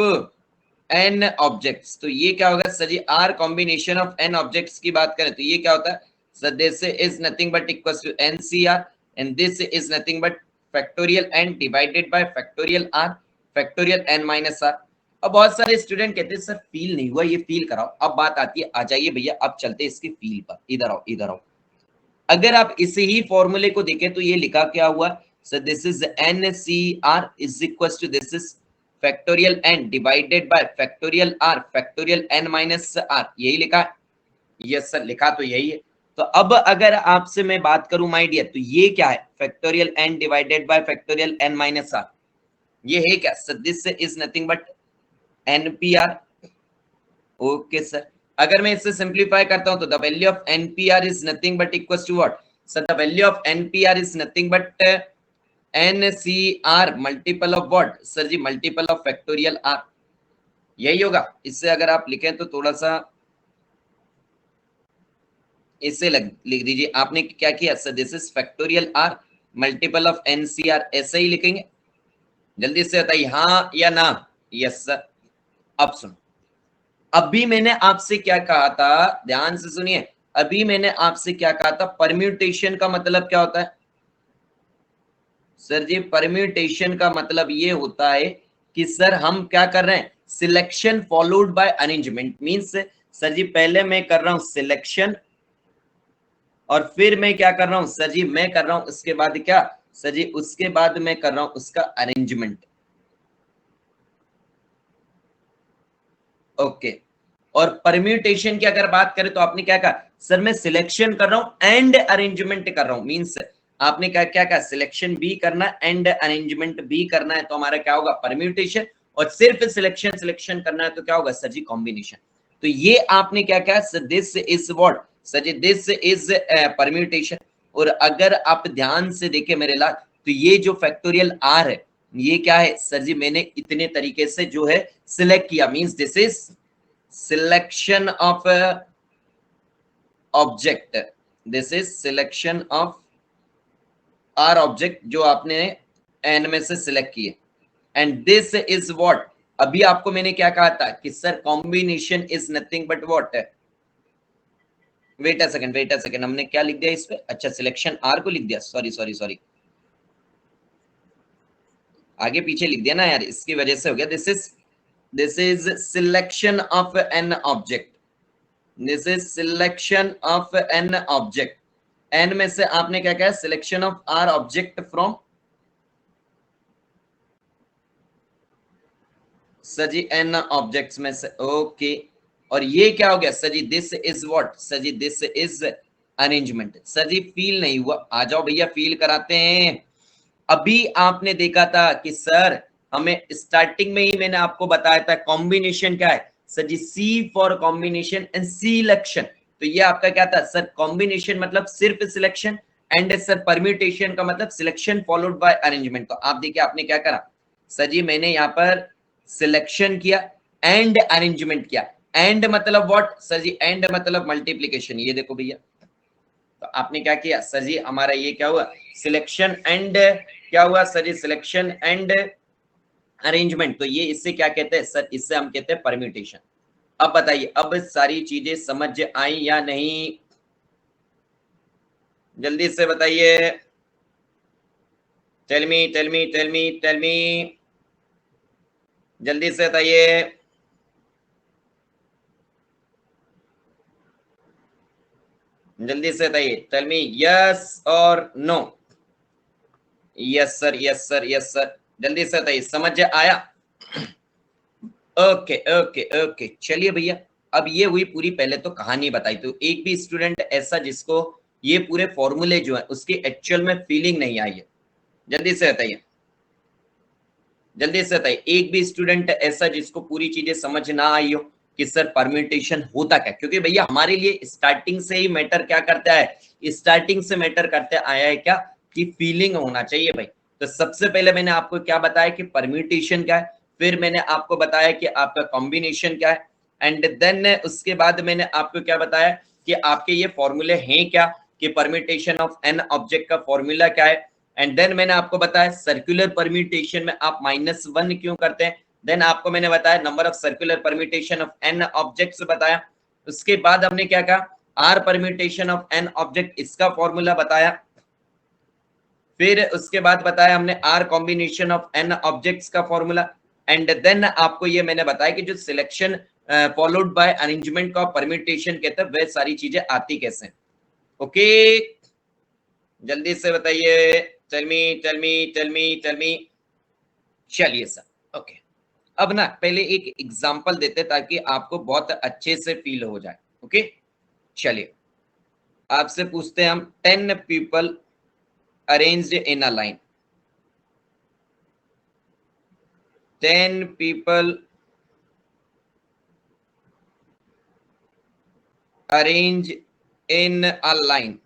n objects, तो ये क्या होगा sir ji? R combination of n objects की बात करें तो ये क्या होता है sir? This is nothing but equals to nCr and this is nothing but factorial n divided by factorial r factorial n minus r. अब बहुत सारे स्टूडेंट कहते हैं सर फील नहीं हुआ, ये फील कराओ। अब बात आती है, आ जाइए भैया अब चलते हैं इसकी फील पर, इधर आओ इधर आओ। अगर आप इसी ही फॉर्मूले को देखें तो ये लिखा क्या हुआ sir? This is n c r is equal to this is factorial n divided by factorial r factorial n minus r, यही लिखा है। यस सर, लिखा तो यही है। तो अब अगर आपसे मैं बात करूं माय डियर, तो ये क्या है? Factorial n divided by factorial n minus r, ये है क्या sir? This is nothing but nPr. Okay sir, अगर मैं इससे सिंप्लीफाई करता हूं तो the value of nPr is nothing but equals to what sir? The value of nPr is nothing but nCr multiple of what sir ji? Multiple of factorial r, यही होगा। इससे अगर आप लिखें तो थोड़ा सा इससे लिख दीजिए। आपने क्या किया sir? This is factorial r multiple of nCr, ऐसे ही लिखेंगे। जल्दी से बताइए हाँ या ना। Yes sir. अब सुनो, अभी मैंने आपसे क्या कहा था, ध्यान से सुनिए। अभी मैंने आपसे क्या कहा था? परम्यूटेशन का मतलब क्या होता है सर जी? परम्यूटेशन का मतलब ये होता है कि सर हम क्या कर रहे हैं? Selection followed by arrangement. Means sir ji पहले मैं कर रहा हूं सिलेक्शन और फिर मैं क्या कर रहा हूं सर जी? मैं कर रहा हूं उसके बाद क्या सर जी? उसके बाद मैं कर रहा हूं उसका अरेंजमेंट। ओके। और परम्यूटेशन की अगर बात करें तो आपने क्या कहा सर? मैं सिलेक्शन कर रहा हूं एंड अरेंजमेंट कर रहा हूं। मींस आपने क्या कहा? सिलेक्शन भी करना है एंड अरेंजमेंट भी करना है, तो हमारा क्या होगा? परम्यूटेशन। और सिर्फ सिलेक्शन सिलेक्शन करना है तो क्या होगा सर जी? कॉम्बिनेशन। तो ये आपने क्या कहा sir? This is what sir ji? This is permutation. और अगर आप ध्यान से देखें मेरे लाल, तो ये जो फैक्टोरियल आर है ये क्या है सर जी? मैंने इतने तरीके से जो है सिलेक्ट किया। Means this is selection of object, this is selection of r object जो आपने एन में से सिलेक्ट किए। एंड दिस इज व्हाट, अभी आपको मैंने क्या कहा था कि sir combination is nothing but what? Wait a second, हमने क्या लिख दिया इस पे? अच्छा सिलेक्शन आर को लिख दिया, सॉरी सॉरी सॉरी, आगे पीछे लिख दिया ना यार, इसकी वजह से हो गया। This is selection of n object, this is selection of n object. N में से आपने क्या कहा? Selection of r object from sir ji n objects में से। ओके, और ये क्या हो गया sir ji, this is what sir ji, this is arrangement. Sir ji feel नहीं हुआ, आ जाओ भैया फील कराते हैं। अभी आपने देखा था कि सर हमें स्टार्टिंग में ही मैंने आपको बताया था कॉम्बिनेशन क्या है sir ji, c for combination and selection. तो ये आपका क्या था सर, कॉम्बिनेशन मतलब सिर्फ सिलेक्शन, एंड सर परम्यूटेशन का मतलब सिलेक्शन फॉलोड बाय अरेंजमेंट। तो आप देखिए आपने क्या करा सर जी, मैंने यहाँ पर सिलेक्शन किया एंड अरेंजमेंट किया। एंड मतलब व्हाट सर जी, एंड मतलब मल्टीप्लीकेशन। ये देखो भैया, तो आपने क्या किया सर जी, हमारा ये क्या हुआ सिलेक्शन एंड क्या हुआ sir ji, selection and arrangement. तो ये इससे क्या कहते हैं सर, इससे हम कहते हैं परम्यूटेशन। अब बताइए, अब सारी चीजें समझ आई या नहीं, जल्दी से बताइए। Tell me tell me tell me tell me, जल्दी से बताइए। जल्दी से बताइए, टेल मी यस और no. Yes sir yes sir yes sir, जल्दी से बताइए समझ आया। ओके ओके ओके, चलिए भैया। अब ये हुई पूरी पहले तो कहानी बताई, तो एक भी स्टूडेंट ऐसा जिसको ये पूरे फॉर्मूले जो है उसकी एक्चुअल में फीलिंग नहीं आई है, जल्दी से बताइए। जल्दी से बताइए, एक भी स्टूडेंट ऐसा जिसको पूरी चीजें समझ ना आई हो कि सर परम्यूटेशन होता क्या। क्योंकि भैया हमारे लिए स्टार्टिंग से ही मैटर क्या करता है, स्टार्टिंग से मैटर करते आया है क्या कि फीलिंग होना चाहिए भाई। तो सबसे पहले मैंने आपको क्या बताया कि परम्यूटेशन क्या है, फिर मैंने आपको बताया कि आपका कॉम्बिनेशन क्या है, एंड देन उसके बाद मैंने आपको क्या बताया कि आपके ये फॉर्मूले हैं क्या, कि परम्यूटेशन ऑफ एन ऑब्जेक्ट का फॉर्मूला क्या है। एंड देन मैंने आपको बताया सर्कुलर परम्यूटेशन में आप -1 क्यों करते हैं। देन आपको मैंने बताया number of circular permutation of n objects बताया। उसके बाद हमने क्या कहा, r permutation of n object, इसका फॉर्मूला बताया। फिर उसके बाद बताया हमने r combination of n objects का फॉर्मूला। एंड देन आपको ये मैंने बताया कि जो सिलेक्शन फॉलोड बाय अरेंजमेंट का परम्यूटेशन कहते हैं, वह सारी चीजें आती कैसे। ओके, जल्दी से बताइए। Tell me tell me tell me tell me. चलिए सर, ओके। अब ना पहले एक एग्जांपल देते ताकि आपको बहुत अच्छे से फील हो जाए। ओके, चलिए आपसे पूछते हैं हम, 10 people arranged in a line. 10 people arrange in a line.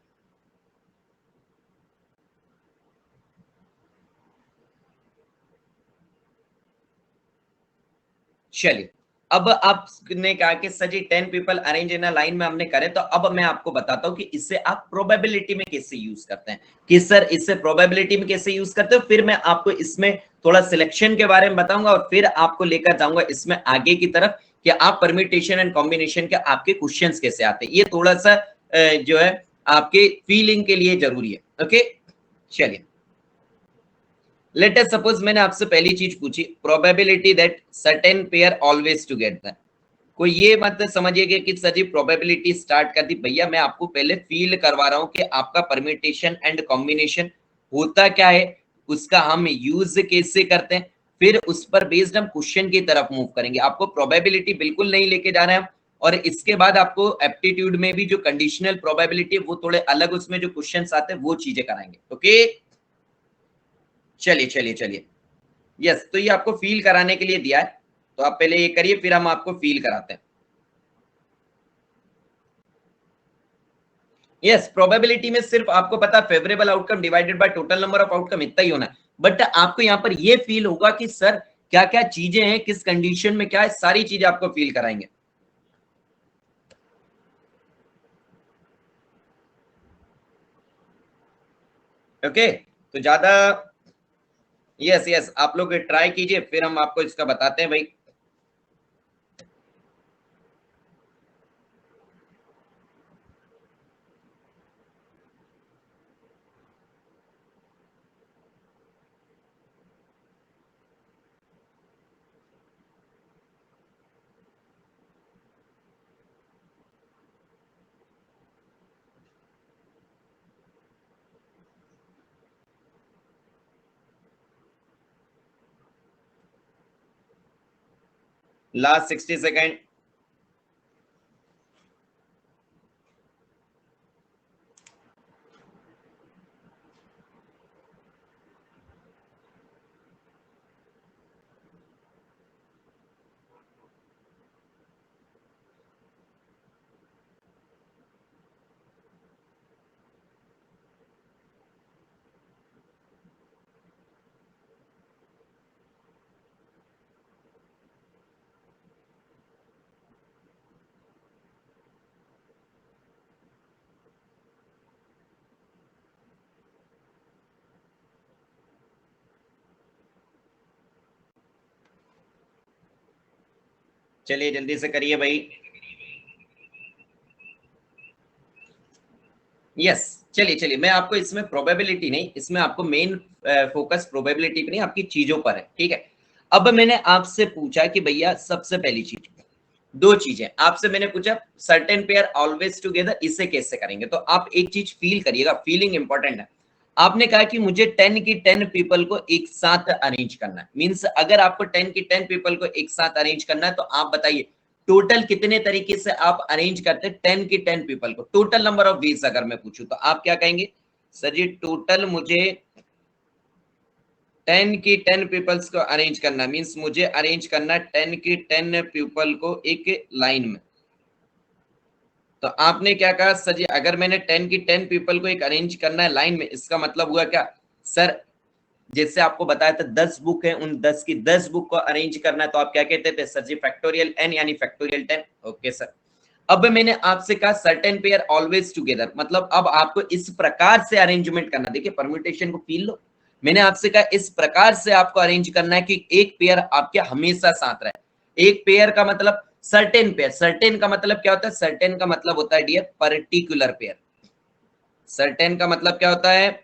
चलिए, अब आपने कहा कि sir ji 10 people arrange in a line में हमने करे, तो अब मैं आपको बताता हूं कि इससे आप प्रोबेबिलिटी में कैसे यूज करते हैं, कि सर इससे प्रोबेबिलिटी में कैसे यूज करते हो। फिर मैं आपको इसमें थोड़ा सिलेक्शन के बारे में बताऊंगा और फिर आपको लेकर जाऊंगा इसमें आगे की तरफ कि आप परम्यूटेशन एंड कॉम्बिनेशन के आपके क्वेश्चंस कैसे आते हैं। ये थोड़ा सा जो है आपके फीलिंग के लिए जरूरी है। ओके, चलिए लेट अस सपोज मैंने आपसे पहली चीज पूछी, probability that certain pair always together. कोई ये मत समझिएगा कि सर जी प्रोबेबिलिटी स्टार्ट कर दी। भैया मैं आपको पहले फील करवा रहा हूं कि आपका परम्यूटेशन एंड कॉम्बिनेशन होता क्या है, उसका हम यूज कैसे करते हैं, फिर उस पर बेस्ड हम क्वेश्चन की तरफ मूव करेंगे। आपको प्रोबेबिलिटी बिल्कुल नहीं लेके जा रहे हैं हम, और इसके बाद आपको एप्टीट्यूड में भी जो कंडीशनल प्रोबेबिलिटी वो थोड़े अलग, उसमें जो क्वेश्चन आते हैं वो चीजें कराएंगे। ओके, चलिए चलिए चलिए। यस, तो ये आपको फील कराने के लिए दिया है, तो आप पहले ये करिए फिर हम आपको फील कराते हैं। यस, प्रोबेबिलिटी में सिर्फ आपको पता favourable outcome divided by total number of outcome, इतना ही होना है। बट आपको यहाँ पर ये फील होगा कि सर क्या क्या चीजें हैं, किस कंडीशन में क्या है, सारी चीजें आपको फील कराएंगे। ओके, तो ज्यादा यस यस आप लोग ट्राई कीजिए, फिर हम आपको इसका बताते हैं भाई। Last 60 second. चलिए जल्दी से करिए भाई। यस, चलिए चलिए, मैं आपको इसमें प्रोबेबिलिटी नहीं, इसमें आपको मेन फोकस प्रोबेबिलिटी पे नहीं, आपकी चीजों पर है, ठीक है। अब मैंने आपसे पूछा कि भैया सबसे पहली चीज, दो चीजें आपसे मैंने पूछा, सर्टेन पेयर ऑलवेज टुगेदर, इसे कैसे करेंगे? तो आप एक चीज फील करिएगा, फीलिंग इंपॉर्टेंट है। आपने कहा कि मुझे 10 की 10 पीपल को एक साथ अरेंज करना है, मींस अगर आपको 10 की 10 पीपल को एक साथ अरेंज करना है तो आप बताइए टोटल कितने तरीके से आप अरेंज करते हैं 10 की 10 पीपल को? टोटल नंबर ऑफ वेज अगर मैं पूछूं तो आप क्या कहेंगे? सर जी टोटल मुझे 10 की 10 पीपल्स को अरेंज करना, मींस मुझे अरेंज करना 10 की 10 पीपल को एक लाइन में। तो आपने क्या कहा? सर जी अगर मैंने 10 की 10 पीपल को एक अरेंज करना है लाइन में, इसका मतलब हुआ क्या सर? जैसे आपको बताया था 10 बुक है, उन 10 की 10 बुक को अरेंज करना है, तो आप क्या कहते थे? सर जी फैक्टोरियल n यानी फैक्टोरियल 10। Okay sir. अब मैंने आपसे कहा सर्टेन पेयर ऑलवेज टुगेदर, मतलब अब आपको इस प्रकार से अरेंजमेंट करना, देखिए परम्यूटेशन को फील लो। मैंने आपसे कहा इस प्रकार से आपको अरेंज करना है कि एक पेयर आपके हमेशा साथ रहे। एक पेयर का मतलब सर्टेन पेयर, सर्टेन का मतलब क्या होता है? सर्टेन का मतलब होता है डियर पर्टिकुलर पेयर। सर्टेन का मतलब क्या होता है?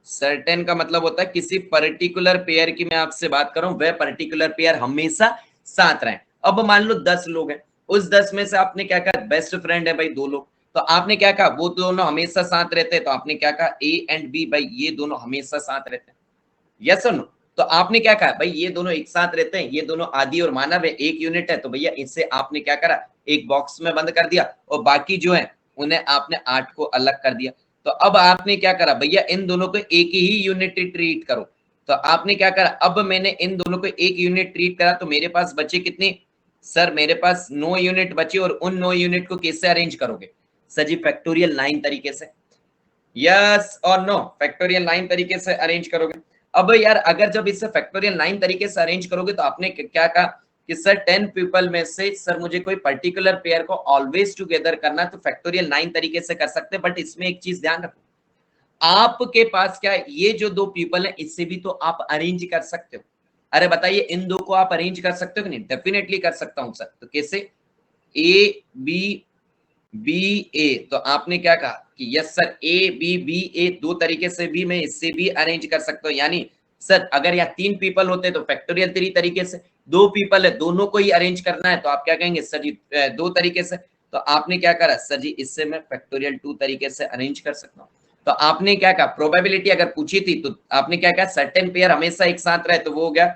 सर्टेन का मतलब होता है किसी पर्टिकुलर पेयर की मैं आपसे बात कर रहा हूं, वह पर्टिकुलर पेयर हमेशा साथ रहे। अब मान लो 10 लोग हैं, उस 10 में से आपने क्या कहा? बेस्ट फ्रेंड है भाई 2 लोग, तो आपने क्या कहा? वो दोनों हमेशा साथ रहते हैं, तो आपने क्या कहा? ए एंड बी, भाई ये दोनों हमेशा साथ रहते हैं। यस और नो? तो आपने क्या कहा? भाई ये दोनों एक साथ रहते हैं, ये दोनों आदि और मानव है, एक यूनिट है, तो भैया इससे आपने क्या करा? एक बॉक्स में बंद कर दिया, और बाकी जो है उन्हें आपने 8 को अलग कर दिया। तो अब आपने क्या करा? भैया इन दोनों को एक ही यूनिट ट्रीट करो। तो आपने क्या करा? अब मैंने इन दोनों को एक यूनिट ट्रीट करा, तो मेरे पास बचे कितने? सर मेरे पास 9 यूनिट बचे, और उन 9 यूनिट को कैसे अरेंज करोगे? सर जी फैक्टोरियल 9 तरीके से। यस और नो? फैक्टोरियल 9 तरीके से अरेंज करोगे। अब यार अगर जब इसे फैक्टोरियल 9 तरीके से अरेंज करोगे, तो आपने क्या कहा कि सर 10 पीपल में से सर मुझे कोई पर्टिकुलर पेयर को ऑलवेज टुगेदर करना है, तो फैक्टोरियल 9 तरीके से कर सकते हैं। बट इसमें एक चीज ध्यान रखो, आपके पास क्या है? ये जो 2 पीपल है इससे भी तो आप अरेंज कर सकते हो। अरे बताइए इन दो को आप अरेंज कर सकते हो कि नहीं? डेफिनेटली कर सकता हूं सर। तो कैसे? ए बी बी ए, तो आपने क्या कहा कि yes sir A B B A, दो तरीके से भी मैं इससे भी अरेंज कर सकता हूँ। यानी सर अगर यहाँ 3 पीपल होते तो फैक्टोरियल 3 तरीके से, 2 पीपल है दोनों को ही अरेंज करना है, तो आप क्या कहेंगे? सर जी 2 तरीके से। तो आपने क्या करा? सर जी इससे मैं फैक्टोरियल 2 तरीके से अरेंज कर सकता हूँ। तो आपने क्या कहा? प्रोबेबिलिटी अगर पूछी थी तो आपने क्या कहा? सर्टेन पेयर हमेशा एक साथ रहे, तो वो हो गया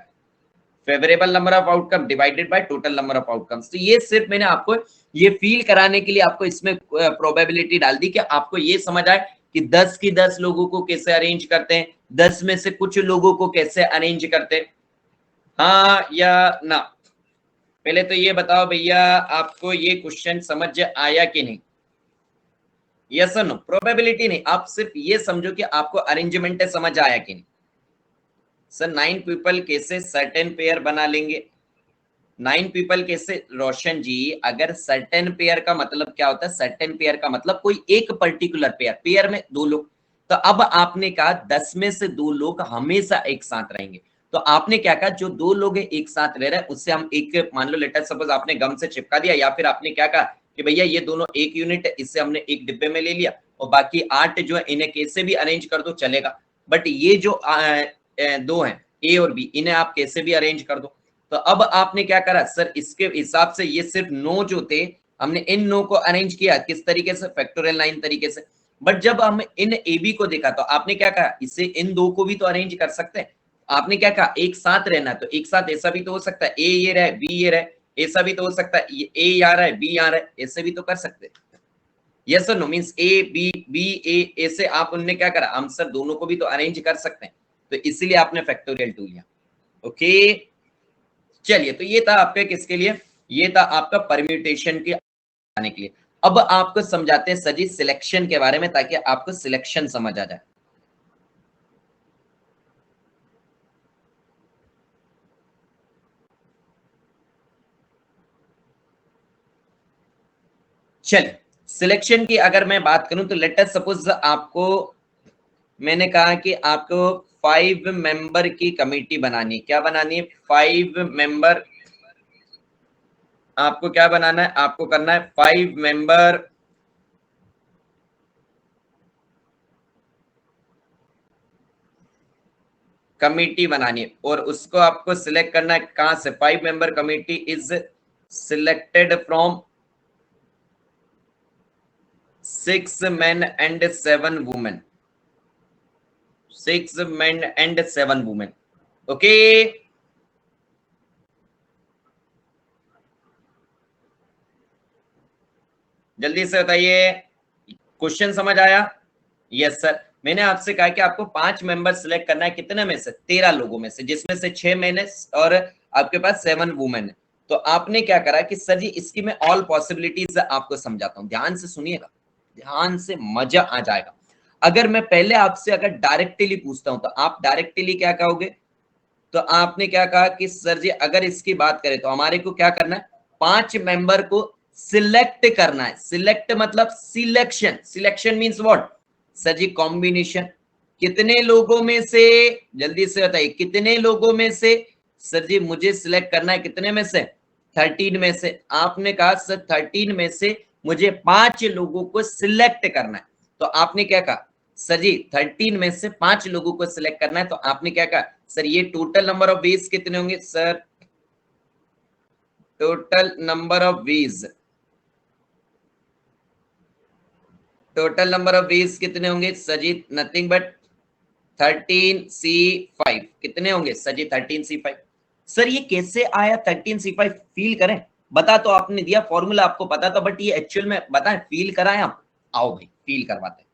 favourable number of outcome divided by total number of outcomes. तो ये सिर्फ मैंने आपको ये फील कराने के लिए आपको इसमें प्रोबेबिलिटी डाल दी कि आपको ये समझ आए कि 10 की 10 लोगों को कैसे अरेंज करते हैं, 10 में से कुछ लोगों को कैसे अरेंज करते हैं। हाँ या ना? पहले तो ये बताओ भैया, आपको ये क्वेश्चन समझ आया कि नहीं? यस और नो? प्रोबेबिलिटी नहीं, आप सिर्फ ये समझो कि आपको अरेंजमेंट समझ आया कि नहीं। सर 9 पीपल कैसे सर्टेन पेयर बना लेंगे? 9 पीपल कैसे? रोशन जी अगर सर्टेन पेयर का मतलब क्या होता है? सर्टेन पेयर का मतलब कोई एक पर्टिकुलर पेयर, पेयर में 2 लोग। तो अब आपने कहा 10 में से 2 लोग हमेशा एक साथ रहेंगे, तो आपने क्या कहा? जो 2 लोग एक साथ रह रहे हैं उससे हम एक, मान लो लेटर सपोज आपने गम से चिपका दिया, या फिर आपने क्या कहा कि भैया ये दोनों एक यूनिट है, इससे हमने एक डिब्बे में ले लिया, और बाकी 8 जो है इन्हें कैसे भी अरेंज कर दो चलेगा। बट ये जो 2 हैं ए और बी, इन्हें आप कैसे भी अरेंज कर दो। तो अब आपने क्या करा? सर इसके हिसाब से ये सिर्फ 9 जो थे, हमने इन 9 को अरेंज किया किस तरीके से? फैक्टोरियल 9 तरीके से। बट जब हम इन ए बी को देखा तो आपने क्या कहा? इससे इन 2 को भी तो अरेंज कर सकते हैं। आपने क्या कहा? एक साथ रहना, तो एक साथ ऐसा भी तो हो सकता है ए ये रहे बी ये रहे, ऐसा भी तो हो सकता है ए यहाँ रहा है बी यहाँ रहा है, ऐसे भी तो कर सकते हैं। यस और no? Means A B B A, ऐसे आप उनने क्या करा? हम सर दोनों को भी तो अरेंज कर सकते हैं, तो इसीलिए आपने फैक्टोरियल 2 लिया। ओके चलिए, तो ये था आपका किसके लिए? ये था आपका परम्यूटेशन के आने के लिए। अब आपको समझाते हैं सजी सिलेक्शन के बारे में, ताकि आपको सिलेक्शन समझ आ जाए। चलिए सिलेक्शन की अगर मैं बात करूं तो लेट अस सपोज आपको, मैंने कहा कि आपको 5 मेंबर की कमेटी बनानी है। क्या बनानी है? 5 मेंबर आपको क्या बनाना है, आपको करना है 5 मेंबर कमिटी बनानी है और उसको आपको सिलेक्ट करना है कहां से, 5 member committee is selected from 6 men and 7 women, 6 men and 7 women. Okay, जल्दी से बताइए, क्वेश्चन समझ आया? यस सर, मैंने आपसे कहा कि आपको 5 मेंबर सिलेक्ट करना है, कितने में से, 13 लोगों में से, जिसमें से 6 मेन है और आपके पास 7 वुमेन है। तो आपने क्या करा कि सर जी इसकी मैं ऑल पॉसिबिलिटीज आपको समझाता हूं, ध्यान से सुनिएगा, ध्यान से, मजा आ जाएगा। अगर मैं पहले आपसे अगर डायरेक्टली पूछता हूं तो आप डायरेक्टली क्या कहोगे, तो आपने क्या कहा कि सर जी अगर इसकी बात करें तो हमारे को क्या करना है, 5 मेंबर को सिलेक्ट करना है। सिलेक्ट मतलब selection, selection means what sir ji, combination. कितने लोगों में से, जल्दी से बताइए, कितने लोगों में से, सर जी मुझे सिलेक्ट करना है कितने में से, 13 में से। आपने कहा सर 13 में से मुझे 5 लोगों को सिलेक्ट करना है, तो आपने क्या कहा सर जी 13 में से 5 लोगों को सिलेक्ट करना है, तो आपने क्या कहा सर ये टोटल नंबर ऑफ वेज कितने होंगे sir, total number of ways, total number of ways कितने होंगे sir ji, nothing but 13C5। कितने होंगे सर जी 13C5। सर ये कैसे आया 13C5, फील करें, बता तो आपने दिया, फॉर्मूला आपको पता था, बट ये एक्चुअल में बताएं, फील कराएं आप, आओ भाई फील करवाते हैं,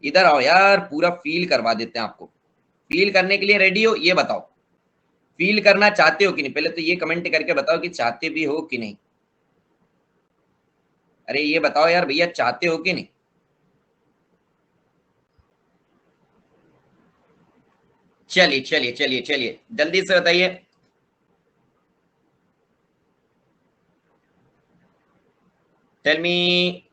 इधर आओ यार, पूरा फील करवा देते हैं आपको। फील करने के लिए रेडी हो, ये बताओ फील करना चाहते हो कि नहीं, पहले तो ये कमेंट करके बताओ कि चाहते भी हो कि नहीं। अरे ये बताओ यार भैया, चाहते हो कि नहीं। चलिए चलिए चलिए चलिए, जल्दी से बताइए। Tell me.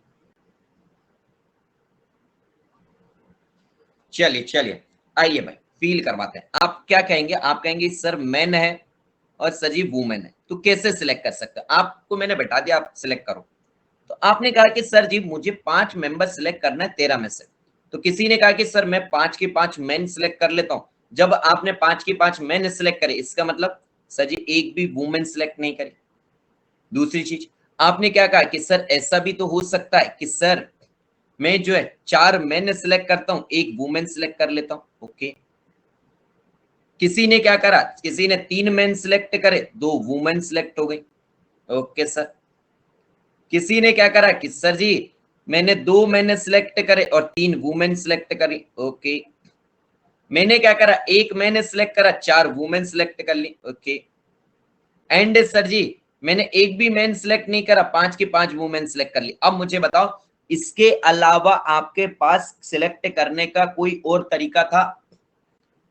चलिए चलिए, आइए भाई फील करवाते हैं। आप क्या कहेंगे, आप कहेंगे सर मैन है और सजी वुमेन है, तो कैसे सिलेक्ट कर सकते हैं, आपको मैंने बैठा दिया, आप सिलेक्ट करो। तो आपने कहा कि सर जी मुझे 5 मेंबर सिलेक्ट करना है 13 में से, तो किसी ने कहा कि सर मैं 5 के 5 मेन सिलेक्ट कर लेता हूं। जब आपने 5 के 5 मेन सिलेक्ट करे, इसका मतलब सर जी एक भी वुमेन सिलेक्ट नहीं करी। दूसरी चीज, आपने क्या कहा कि सर ऐसा भी तो हो सकता है कि सर मैं जो है 4 मेन सिलेक्ट करता हूं, एक वुमेन सिलेक्ट कर लेता हूं। ओके, किसी ने क्या करा, किसी ने 3 मेन सिलेक्ट करे, 2 वुमेन सिलेक्ट हो गई। ओके सर, किसी ने क्या करा कि सर जी मैंने 2 मैंने सिलेक्ट करे और 3 वुमेन सिलेक्ट करी। ओके, मैंने क्या करा, एक मैंने सिलेक्ट करा, 4 वुमेन सिलेक्ट कर ली। ओके, एंड सर जी मैंने एक भी मैन सिलेक्ट नहीं करा, 5 की 5 वुमेन सिलेक्ट कर ली। अब मुझे बताओ इसके अलावा आपके पास सिलेक्ट करने का कोई और तरीका था,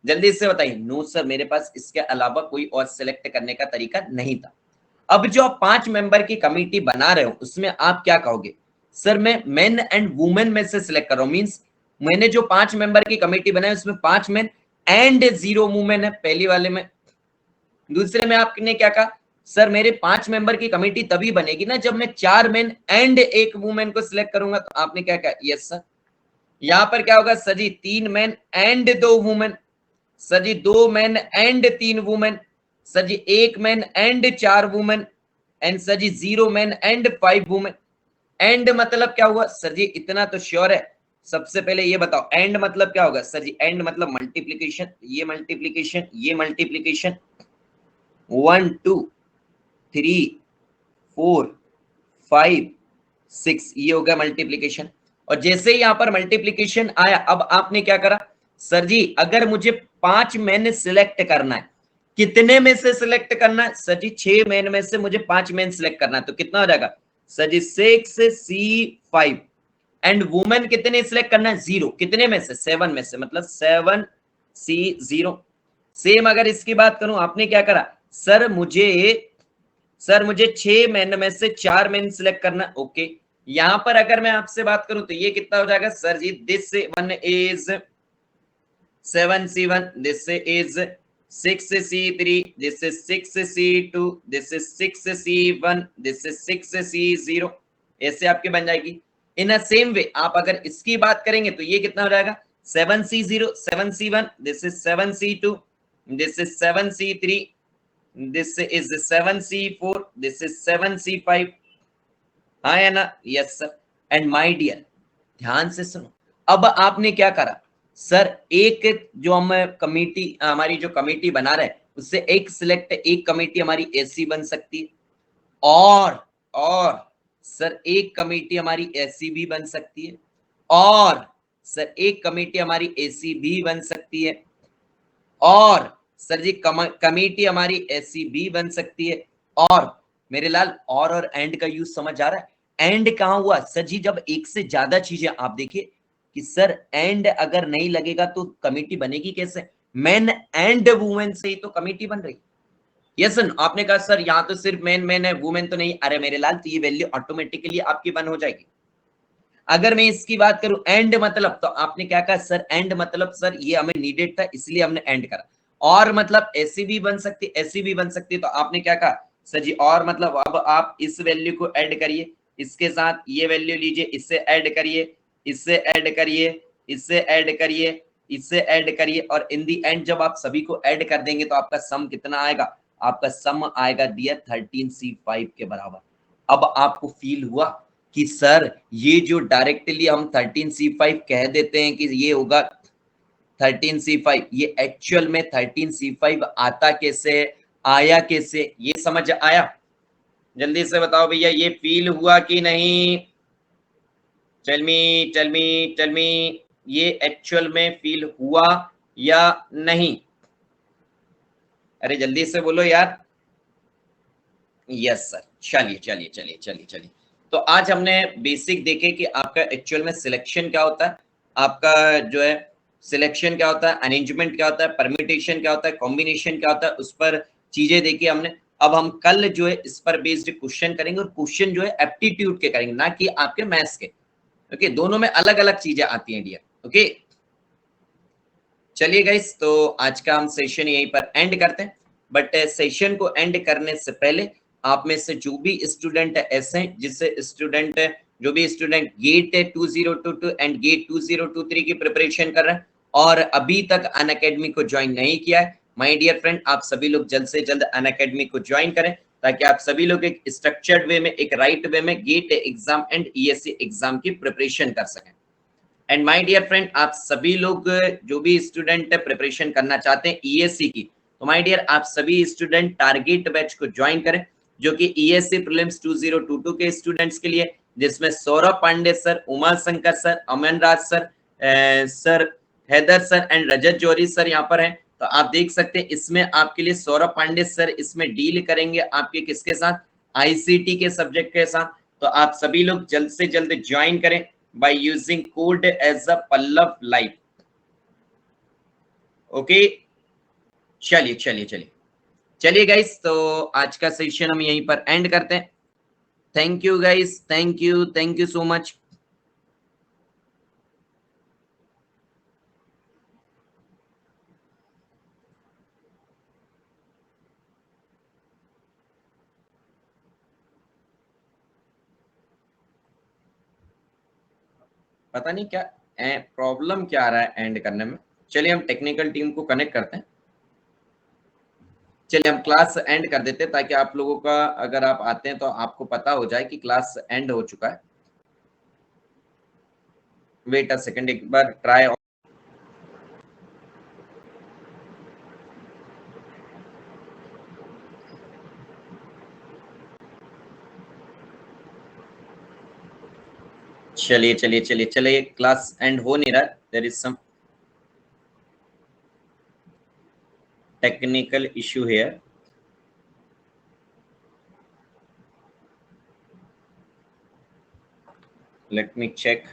जल्दी से बताइए। नो सर, मेरे पास इसके अलावा कोई और सिलेक्ट करने का तरीका नहीं था। अब जो आप 5 मेंबर की कमिटी बना रहे हो उसमें आप क्या कहोगे, सर मैं मेन एंड वुमेन में से सिलेक्ट कर रहा हूं, मींस मैंने जो 5 मेंबर की कमिटी बनाई उसमें 5 मेन एंड 0 वुमेन है पहली वाले में। दूसरे में आपने क्या कहा, सर मेरे 5 मेंबर की कमिटी तभी बनेगी ना जब मैं 4 मेन एंड 1 वुमेन को सिलेक्ट करूंगा, तो आपने क्या कहा, यस सर। यहां पर क्या होगा sir ji, 3 men and 2 women, sir ji 2 men and 3 women, sir ji 1 man and 4 women, and sir ji 0 man and 5 women. And मतलब क्या हुआ सर जी, इतना तो श्योर है। सबसे पहले ये बताओ एंड मतलब क्या होगा सर जी, एंड मतलब मल्टीप्लीकेशन, ये मल्टीप्लीकेशन, ये मल्टीप्लीकेशन, 1 2 3 4 5 6, ये हो गया मल्टीप्लीकेशन। और जैसे ही यहां पर मल्टीप्लीकेशन आया, अब आपने क्या करा, सर जी अगर मुझे 5 मैन सिलेक्ट करना है, कितने में से सिलेक्ट करना है सर जी, 6 मैन में से मुझे 5 मैन सिलेक्ट करना है, तो कितना हो जाएगा sir ji 6C5। And women कितने सिलेक्ट करना है, 0, कितने में से, 7 में से, मतलब 7C0। सेम अगर इसकी बात करूं, आपने क्या करा, सर मुझे 6 मैन में से 4 मैन सिलेक्ट करना। ओके, यहां पर अगर मैं आपसे बात करूं तो ये कितना हो जाएगा sir ji, this one is 7C1, this is 6C3, this is 6C2, this is 6C1, this is 6C0, ऐसे आपके बन जाएगी। इन अ सेम वे आप अगर इसकी बात करेंगे तो ये कितना हो जाएगा 7C0, 7C1, this is 7C2, this is 7C3, this is 7C4, this is 7C5, हाँ है ना, yes sir. And my dear ध्यान से सुनो, अब आपने क्या करा सर, एक जो हम कमेटी, हमारी जो कमेटी बना रहे हैं उससे एक सिलेक्ट, एक कमेटी हमारी एसी बन सकती है, और सर एक कमेटी हमारी एसी भी बन सकती है, और सर एक कमेटी हमारी एसी भी बन सकती है, और सर जी कमेटी हमारी एसी भी बन सकती है, और मेरे लाल और एंड का यूज समझ आ रहा है? एंड कहां हुआ सर जी, जब एक से ज्यादा चीजें, आप देखिए कि सर एंड अगर नहीं लगेगा तो कमेटी बनेगी कैसे? मेन एंड वुमेन से ही तो कमेटी बन रही। यस सर, आपने कहा सर यहाँ तो सिर्फ मेन मेन है, वुमेन तो नहीं। अरे मेरे लाल, तो ये वैल्यू ऑटोमेटिकली आपकी बन हो जाएगी। अगर मैं इसकी बात करूं एंड मतलब, तो आपने क्या कहा सर, एंड मतलब सर ये हमें नीडेड था इसलिए हमने एंड करा। और मतलब ऐसी भी बन सकती, ऐसी भी बन सकती, तो आपने क्या कहा सर जी, और मतलब अब आप इस वैल्यू को ऐड करिए, इसके साथ ये वैल्यू लीजिए, इससे ऐड करिए, इससे ऐड करिए, इससे ऐड करिए, इससे ऐड करिए, और इन दी एंड जब आप सभी को ऐड कर देंगे तो आपका सम कितना आएगा? आपका सम आएगा डियर 13C5 के बराबर। अब आपको फील हुआ कि सर ये जो डायरेक्टली हम 13C5 कह देते हैं कि ये होगा 13C5, ये एक्चुअल में 13C5 आता कैसे, आया कैसे, ये समझ आया? जल्दी से बताओ भैया, ये फील हुआ कि नहीं? टेल मी, ये एक्चुअल में फील हुआ या नहीं? अरे जल्दी से बोलो यार। यस सर, चलिए चलिए चलिए चलिए चलिए। तो आज हमने बेसिक देखे कि आपका एक्चुअल में सिलेक्शन क्या होता है, आपका जो है सिलेक्शन क्या होता है, अरेंजमेंट क्या होता है, परम्यूटेशन क्या होता है, कॉम्बिनेशन क्या होता है, उस पर चीजें देखी हमने। अब हम कल जो है इस पर बेस्ड क्वेश्चन करेंगे, और क्वेश्चन जो है एप्टीट्यूड के करेंगे, ना कि आपके मैथ्स के। ओके, दोनों में अलग अलग चीजें आती हैं डियर। ओके चलिए गाइस, तो आज का हम सेशन यहीं पर एंड करते हैं। बट सेशन को एंड करने से पहले आप में से जो भी स्टूडेंट ऐसे हैं, जिससे स्टूडेंट जो भी स्टूडेंट गेट 2022 एंड गेट 2023 की प्रिपरेशन कर रहे हैं और अभी तक अनअकैडमी को ज्वाइन नहीं किया है, माय डियर फ्रेंड, आप सभी लोग जल्द से जल्द अनअकैडमी को ज्वाइन करें, ताकि आप सभी लोग एक स्ट्रक्चर्ड वे में, एक राइट वे में GATE exam and ESC exam की प्रिपरेशन कर सकें। एंड माय डियर फ्रेंड, आप सभी लोग जो भी स्टूडेंट प्रिपरेशन करना चाहते हैं ईएससी की, तो माय डियर आप सभी स्टूडेंट टारगेट बैच को ज्वाइन करें, जो कि ईएससी प्रीलिम्स 2022 के स्टूडेंट्स के लिए, जिसमें Saurabh Pandey sir, Uma Shankar sir, Aman Raj sir, sir Haider sir and Rajat Jauhari sir यहाँ पर हैं। तो आप देख सकते हैं इसमें आपके लिए सौरभ पांडे सर इसमें डील करेंगे आपके किसके साथ, आईसीटी के सब्जेक्ट के साथ। तो आप सभी लोग जल्द से जल्द ज्वाइन करें by using code as a Pallav Live. Okay चलिए चलिए चलिए चलिए गाइस, तो आज का सेशन हम यहीं पर एंड करते हैं। Thank you guys, thank you so much. पता नहीं क्या प्रॉब्लम क्या आ रहा है एंड करने में। चलिए हम टेक्निकल टीम को कनेक्ट करते हैं। चलिए हम क्लास एंड कर देते हैं, ताकि आप लोगों का, अगर आप आते हैं तो आपको पता हो जाए कि क्लास एंड हो चुका है। वेट अ सेकंड, एक बार ट्राई। चलिए चलिए चलिए चलिए, क्लास एंड हो नहीं रहा, there is some technical issue here. Let me check.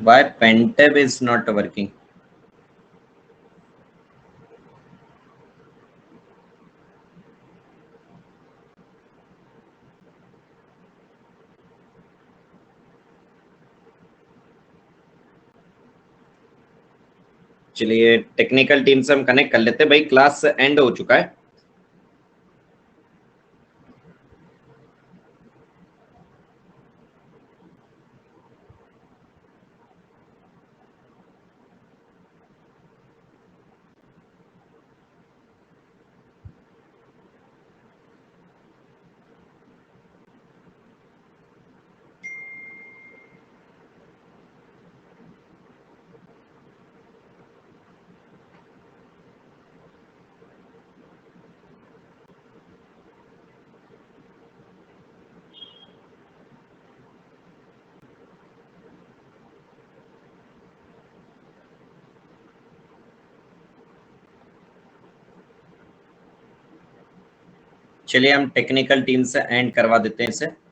Why Pentab is not working? चलिए टेक्निकल टीम से हम कनेक्ट कर लेते हैं भाई, क्लास एंड हो चुका है। चलिए हम टेक्निकल टीम से एंड करवा देते हैं इसे।